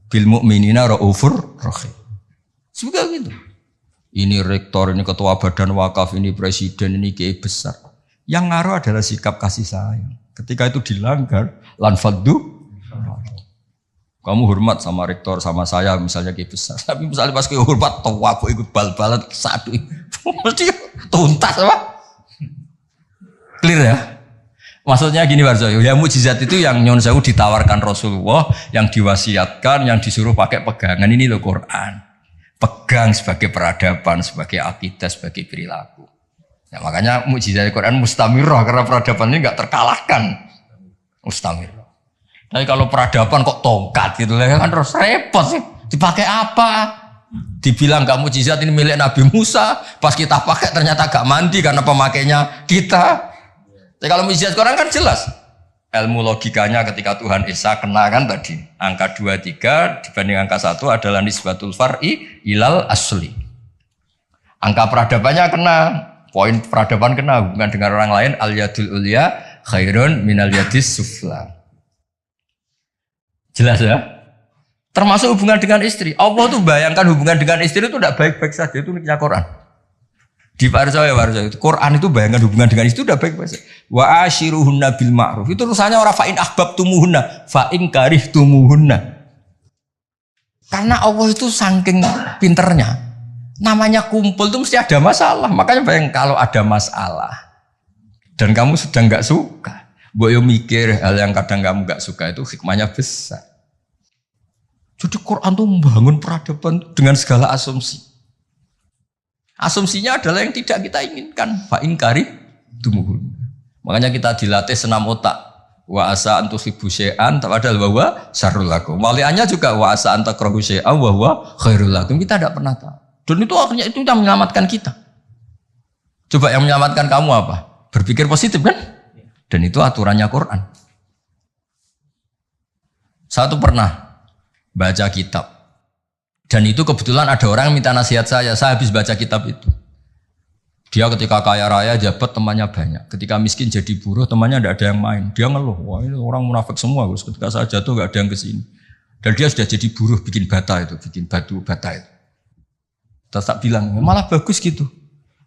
bil mu'minina raufur rahim. Juga gitu. Ini rektor, ini ketua badan wakaf, ini presiden, ini kiai besar. Yang ngaruh adalah sikap kasih sayang. Ketika itu dilanggar, lan faddu. Kamu hormat sama rektor, sama saya, misalnya kiai besar. Tapi misalnya pas kiai hormat, tua aku ikut bal-balan satu, mesti tuntas apa? Clear ya? Maksudnya gini Warzo, ya mukjizat itu yang Nyon Sewu ditawarkan Rasulullah, yang diwasiatkan, yang disuruh pakai pegangan ini loh Quran. Pegang sebagai peradaban, sebagai akidah, sebagai perilaku. Ya, makanya mukjizat Quran mustamirah karena peradaban ini enggak terkalahkan. Mustamirah. Tapi kalau peradaban kok tongkat gitu kan terus repot sih. Dipakai apa? Dibilang enggak mukjizat ini milik Nabi Musa, pas kita pakai ternyata enggak mandi karena pemakainya kita. Tapi kalau mukjizat Quran kan jelas. Ilmu logikanya ketika Tuhan Esa kena kan tadi. Angka 23 dibanding angka 1 adalah nisbatul far'i ilal asli. Angka peradabannya kena. Poin peradaban kena hubungan dengan orang lain. Al-yadul ulya khairun minal yadis sufla. Jelas ya? Termasuk hubungan dengan istri. Allah tuh bayangkan hubungan dengan istri itu tidak baik-baik saja. Itu niknya Quran. Di Warsa itu Quran itu bayangkan hubungan dengan istri itu tidak baik-baik saja. Wa ashiruhunna bil ma'ruf. Itu urusannya orang fa'in ahbabtumuhunna, fa'in karihtumuhunna. Karena Allah itu saking pinternya. Namanya kumpul itu mesti ada masalah. Makanya bayang kalau ada masalah dan kamu sedang nggak suka, boyo mikir hal yang kadang kamu nggak suka itu hikmahnya besar. Jadi Quran tuh membangun peradaban dengan segala asumsi. Asumsinya adalah yang tidak kita inginkan. Fa'in kari tumuhun. Makanya kita dilatih senam otak. Wa asa antuhibbu syai'an padahal bahwa syarrul lakum. Waliannya juga wa asa antakrahu syai'an wa huwa khairul lakum. Kita tidak pernah tahu. Dan itu akhirnya itu yang menyelamatkan kita. Coba yang menyelamatkan kamu apa? Berpikir positif kan? Dan itu aturannya Quran. Satu pernah baca kitab. Dan itu kebetulan ada orang yang minta nasihat saya habis baca kitab itu. Dia ketika kaya raya jabat temannya banyak. Ketika miskin jadi buruh temannya tidak ada yang main. Dia ngeluh, wah ini orang munafik semua. Ketika saya jatuh nggak ada yang kesini. Dan dia sudah jadi buruh bikin bata itu, bikin batu bata itu. Terus tak bilang, malah bagus gitu.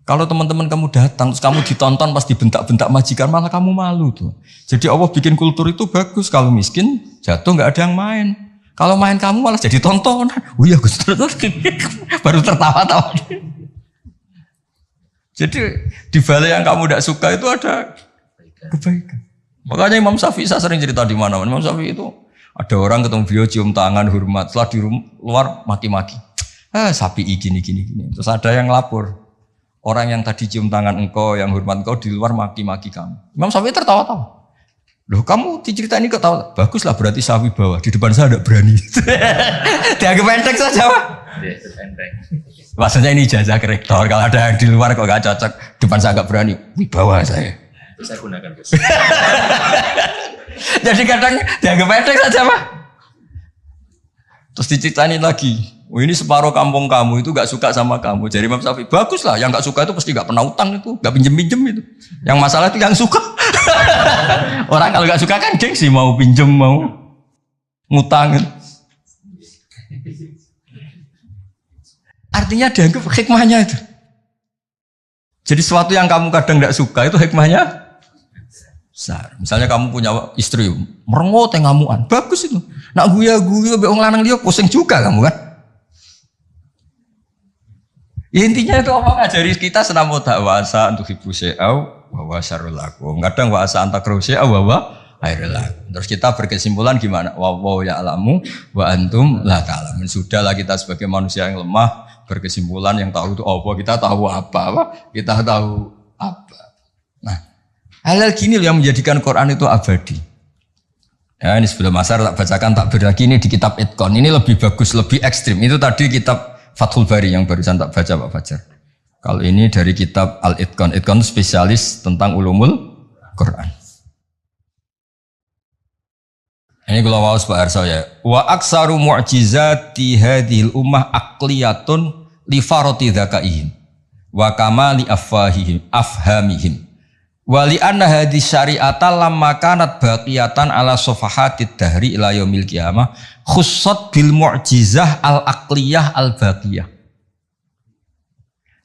Kalau teman-teman kamu datang, terus kamu ditonton pas dibentak-bentak majikan, malah kamu malu tuh. Jadi Allah bikin kultur itu bagus. Kalau miskin, jatuh nggak ada yang main. Kalau main kamu malah jadi tontonan. Oh iya Gus, baru tertawa-tawa. Jadi di balik yang kamu tidak suka itu ada kebaikan. Makanya Imam Syafi'i saya sering cerita di mana-mana. Imam Syafi'i itu ada orang ketemu beliau cium tangan hormat, setelah di luar maki-maki. Sapi gini. Terus ada yang lapor. Orang yang tadi cium tangan engkau, yang hormat engkau di luar maki-maki kamu. Imam Syafi'i tertawa-tawa. Loh kamu diceritain ini ketawa. Baguslah berarti sawi bawah. Di depan saya ada berani. Dianggap enteng saja Pak. Maksudnya ini ijazah ke rektor. Kalau ada yang di luar kok gak cocok. Depan saya gak berani. Wibawa saya. Itu saya gunakan Gus. Jadi kadang dianggap enteng saja Pak. Terus diceritain lagi. Oh ini separuh kampung kamu itu gak suka sama kamu. Jadi Imam Syafi'i, bagus lah. Yang gak suka itu pasti gak pernah utang itu. Gak pinjem-pinjem itu. Yang masalah itu yang suka. Orang kalau gak suka kan gengsi mau pinjem, mau ngutang. Artinya dianggap hikmahnya itu. Jadi sesuatu yang kamu kadang gak suka itu hikmahnya besar. Misalnya kamu punya istri, merengut yang ngamuan. Bagus itu. Nak guya-guya, beong lanang dia pusing juga kamu kan. Ya, intinya itu apa ngajari kita senam wasa untuk ibu syai'au wa syarrul lakum. Kadang wasa antakrahu syai'au wa khairul lakum. Terus kita berkesimpulan gimana? Wa ya'lamu wa antum la ta'lamun. Sudahlah kita sebagai manusia yang lemah berkesimpulan yang tahu itu apa, kita tahu apa? Kita tahu apa. Nah, hal-hal gini yang menjadikan Quran itu abadi. Ya, ini sebelum asar tak bacakan tak berlagi ini di kitab Itqan. Ini lebih bagus, lebih ekstrim. Itu tadi kitab Fathul Bari yang barusan tak baca Pak Fajar. Kalau ini dari kitab Al-Itqan. Itqan itu spesialis tentang ulumul Quran. Ini kalau mau Pak Arso ya. Wa aksaru mu'jizati hadhil ummah aqliyatun li farati dzakaihim wa kamali afhamihim. Wa li anna hadhihi syari'ata lamma kanat baqiyatan ala safahatid dahri ila yaumil qiyamah khussat bil mu'jizah al-aqliyah al-baqiyah.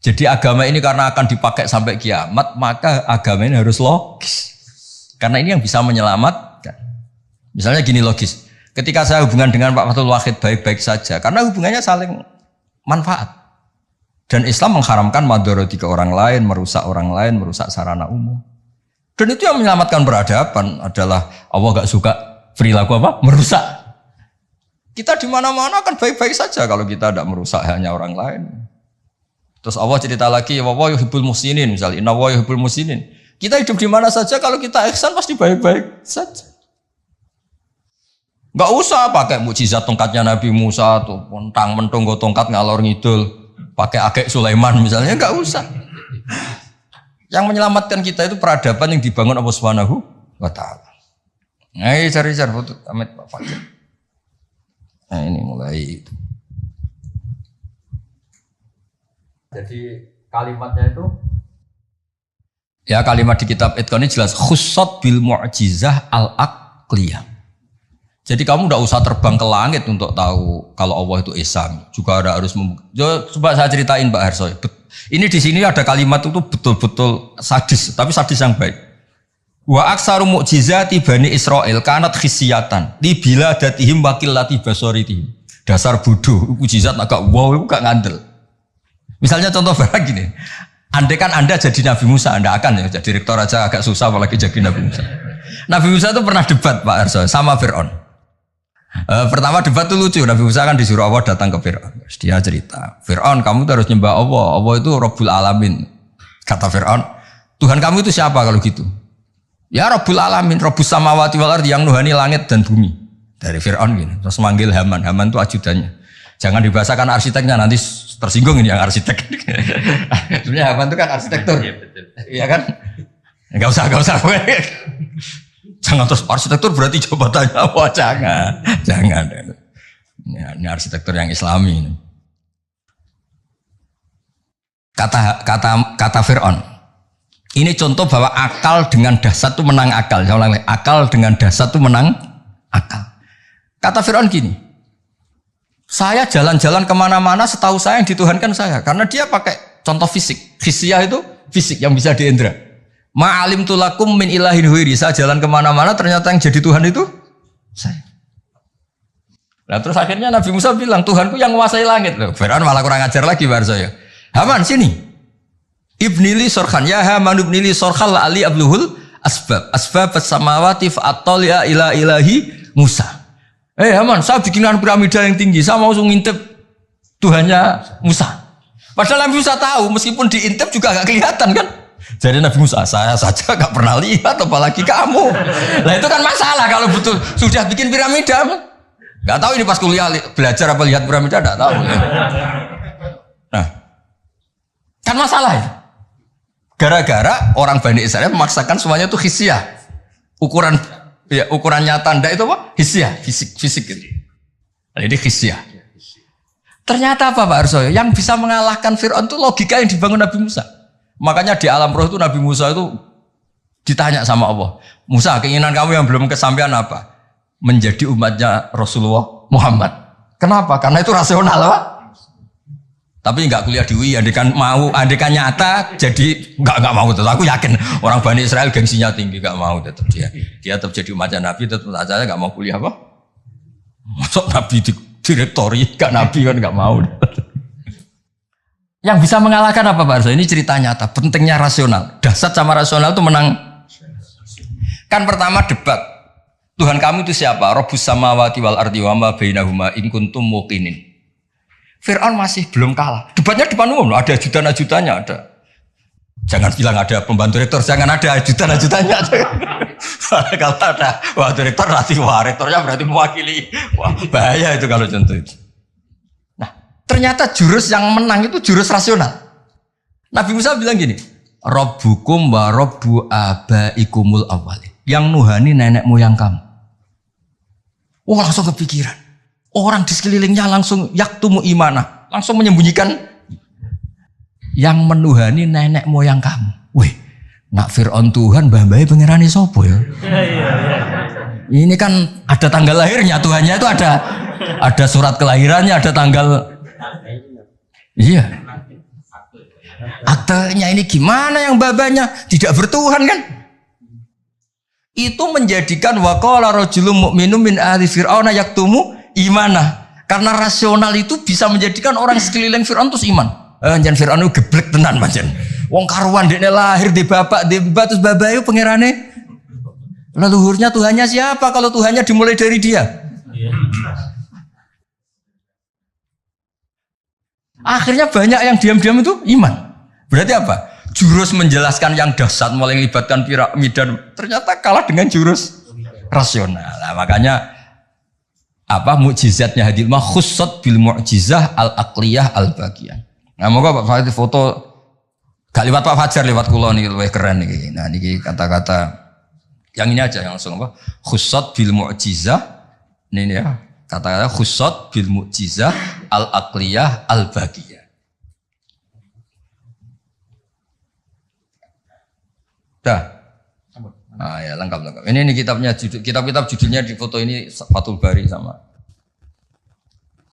Jadi agama ini karena akan dipakai sampai kiamat, maka agama ini harus logis. Karena ini yang bisa menyelamatkan. Misalnya gini logis. Ketika saya hubungan dengan Pak Fathul Wahid baik-baik saja, karena hubungannya saling manfaat. Dan Islam mengharamkan madharati ke orang lain, merusak orang lain, merusak sarana umum. Dan itu yang menyelamatkan peradaban adalah Allah gak suka perilaku apa? Merusak. Kita di mana-mana kan baik-baik saja kalau kita tidak merusak hanya orang lain. Terus Allah cerita lagi, wa yuhibbul muhsinin misalnya, inna wa yuhibbul muhsinin. Kita hidup di mana saja kalau kita ihsan pasti baik-baik saja. Enggak usah pakai mukjizat tongkatnya Nabi Musa tuh, mentang-mentang go tongkat ngalor ngidul, pakai akek Sulaiman misalnya, enggak usah. Yang menyelamatkan kita itu peradaban yang dibangun Allah Subhanahu wa taala. Nah, cari-cari foto Amit Pak Fajar. Nah, ini mulai itu. Jadi kalimatnya itu ya kalimat di kitab Itqan ini jelas khussat bil mu'jizah al-aqliyah. Jadi kamu tidak usah terbang ke langit untuk tahu kalau Allah itu esa. Juga ada harus coba saya ceritain Pak Harso. Ini di sini ada kalimat itu betul-betul sadis, tapi sadis yang baik. Wa aksaru mu'jizati Bani Israel kanat khisyatan li biladatihim wa qillati basaritihim. Dasar bodoh, mukjizat agak wow, itu gak ngandel. Misalnya contoh barang gini, andai kan Anda jadi Nabi Musa, Anda akan ya jadi rektor aja agak susah apalagi jadi Nabi Musa. Nabi Musa itu pernah debat Pak Arso sama Fir'aun. Pertama debat itu lucu, Nabi Musa kan disuruh Allah datang ke Fir'aun. Dia cerita, Fir'aun kamu harus nyembah Allah, Allah itu Rabbul Alamin. Kata Fir'aun, Tuhan kamu itu siapa kalau gitu? Ya Rabbul Alamin, Rabbus Samawati wal Ardi yang nuhani langit dan bumi. Dari Fir'aun gini, terus manggil Haman itu ajudannya. Jangan dibahasakan arsiteknya, nanti tersinggung ini yang arsitek. Sebenarnya Haman itu kan arsitektur. Iya kan? Enggak usah. Jangan terus arsitektur berarti jabatannya apa? Jangan. Ini arsitektur yang Islami. Kata Fir'aun. Ini contoh bahwa akal dengan dasar itu menang akal. Akal dengan dasar itu menang akal. Kata Fir'aun gini, saya jalan-jalan kemana-mana setahu saya yang dituhankan saya. Karena dia pakai contoh fisik. Khisyah itu fisik yang bisa diindra. Ma'alim tulakum min ilahin huiri. Saya jalan kemana-mana ternyata yang jadi Tuhan itu saya. Nah terus akhirnya Nabi Musa bilang, Tuhanku yang menguasai langit. Loh, Fir'aun malah kurang ajar lagi bar saya. Haman sini. Ibnili sorkhan. Ya Haman ibnili sorkhan la'ali abluhul asbab. Asbab as-samawati fa'attali'a ila ilahi Musa. Haman, saya bikinkan piramida yang tinggi. Saya mau ngintip Tuhannya Musa. Padahal Nabi Musa tahu, meskipun diintip juga gak kelihatan kan. Jadi Nabi Musa, saya saja gak pernah lihat, apalagi kamu. Nah itu kan masalah kalau betul sudah bikin piramida. Gak tahu ini pas kuliah belajar apa lihat piramida, gak tahu. Nah, kan masalah ya. Gara-gara orang Bani Israel memaksakan semuanya itu khisyah. Ukuran nyata ndak itu apa? Khisyah, fisik gitu. Nah, ini khisyah. Ternyata apa Pak Arsoyo? Yang bisa mengalahkan Fir'aun itu logika yang dibangun Nabi Musa. Makanya di alam roh itu Nabi Musa itu ditanya sama Allah. Musa, keinginan kamu yang belum kesampaian apa? Menjadi umatnya Rasulullah Muhammad. Kenapa? Karena itu rasional Pak. Tapi nggak kuliah di UI, andekan nyata, jadi nggak mau tetap. Aku yakin orang Bani Israel gengsinya tinggi, nggak mau tetap dia tetap jadi umatnya Nabi, tetap saja nggak mau kuliah apa? Masuk Nabi direktori, nggak Nabi kan nggak mau. Yang bisa mengalahkan apa Pak Arso? Ini cerita nyata, pentingnya rasional. Dasar sama rasional itu menang. Kan pertama debat, Tuhan kamu itu siapa? Rabbus samawati wal ardi wa ma bainahuma in kuntum muqinin. Fir'aun masih belum kalah. Debatnya depan umum, ada ajudan-ajudannya ada. Jangan bilang ada pembantu rektor, jangan ada ajudan-ajudannya. Kalau ada, wah direktor nanti, wah rektornya berarti mewakili. Wah bahaya itu kalau contoh itu. Nah ternyata jurus yang menang itu jurus rasional. Nabi Musa bilang gini, Rabbukum wa Rabbu abaikumul awwalin. Yang nuhani nenek moyang kamu. Wah langsung kepikiran. Orang di sekelilingnya langsung yaktumu imanah, langsung menyembunyikan yang menuhani nenek moyang kamu. Wih, nak Fir'aun Tuhan, mbah-mbahnya pengerani sopo ya? Ini kan ada tanggal lahirnya, Tuhannya itu ada surat kelahirannya, ada tanggal. Iya. Aktenya ini gimana yang babanya tidak bertuhan kan? Itu menjadikan waqala rajulun mu'minun min ahli fir'auna yaktumu imanah. Karena rasional itu bisa menjadikan orang sekeliling Fir'aun terus iman. Jangan Fir'aun itu geblek tenan pancen. Wong karuan dekne lahir di bapak di mbak terus bapak itu pangerane. Leluhurnya Tuhannya siapa kalau Tuhannya dimulai dari dia? Akhirnya banyak yang diam-diam itu iman. Berarti apa? Jurus menjelaskan yang dahsyat mulai melibatkan piramida ternyata kalah dengan jurus rasional. Nah, makanya apa mukjizatnya hadil mah khussat bil mu'jizah al aqliyah al bagiyah. Nah, moga Pak Farid foto gak lewat Pak Fajar, lewat kula niki luwih keren niki. Nah, niki kata-kata yang ini aja yang langsung apa? Khussat bil mu'jizah. Ini ya, kata-kata khussat bil mu'jizah al aqliyah al bagiyah. Dah. Ah ya lengkap. Ini kitabnya kitab-kitab judulnya di foto ini Fathul Bari sama